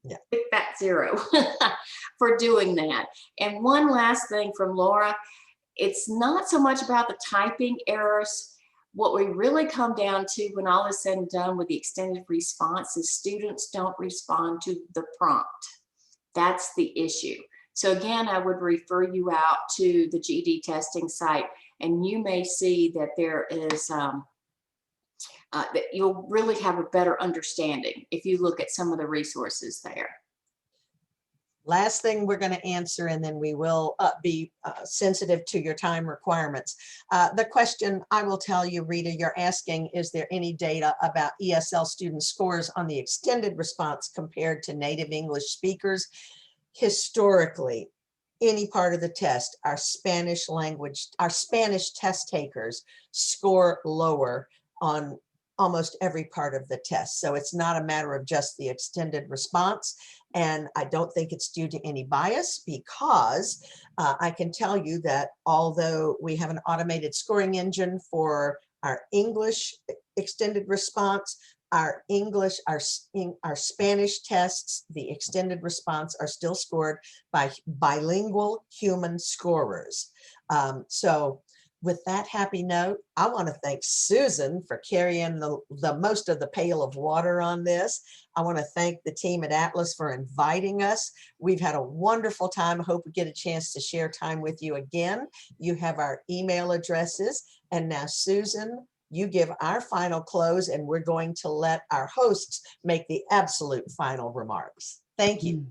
S1: Yeah.
S2: Pick that 0 for doing that. And one last thing from Laura, it's not so much about the typing errors. What we really come down to when all is said and done with the extended response is students don't respond to the prompt. That's the issue. So again, I would refer you out to the GED testing site, and you may see that there is, that you'll really have a better understanding if you look at some of the resources there.
S1: Last thing we're going to answer, and then we will be sensitive to your time requirements. The question I will tell you, Rita, you're asking, is there any data about ESL student scores on the extended response compared to native English speakers? Historically, any part of the test, our Spanish test takers score lower on almost every part of the test. So it's not a matter of just the extended response. And I don't think it's due to any bias, because I can tell you that although we have an automated scoring engine for our English extended response, our Spanish tests, the extended response, are still scored by bilingual human scorers. So with that happy note, I want to thank Susan for carrying the most of the pail of water on this. I want to thank the team at Atlas for inviting us. We've had a wonderful time. I hope we get a chance to share time with you again. You have our email addresses. And now, Susan, you give our final close, and we're going to let our hosts make the absolute final remarks. Thank you.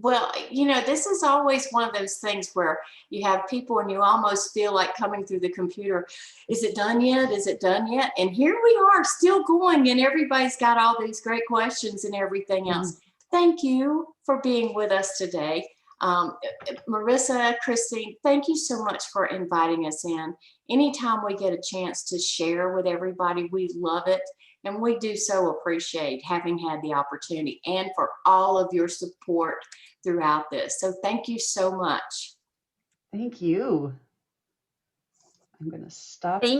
S2: Well, you know, this is always one of those things where you have people and you almost feel like coming through the computer. Is it done yet? Is it done yet? And here we are still going, and everybody's got all these great questions and everything else. Thank you for being with us today. Marissa, Christine, thank you so much for inviting us in. Anytime we get a chance to share with everybody, we love it. And we do so appreciate having had the opportunity, and for all of your support throughout this. So thank you so much.
S3: Thank you. I'm going to stop.
S4: Thank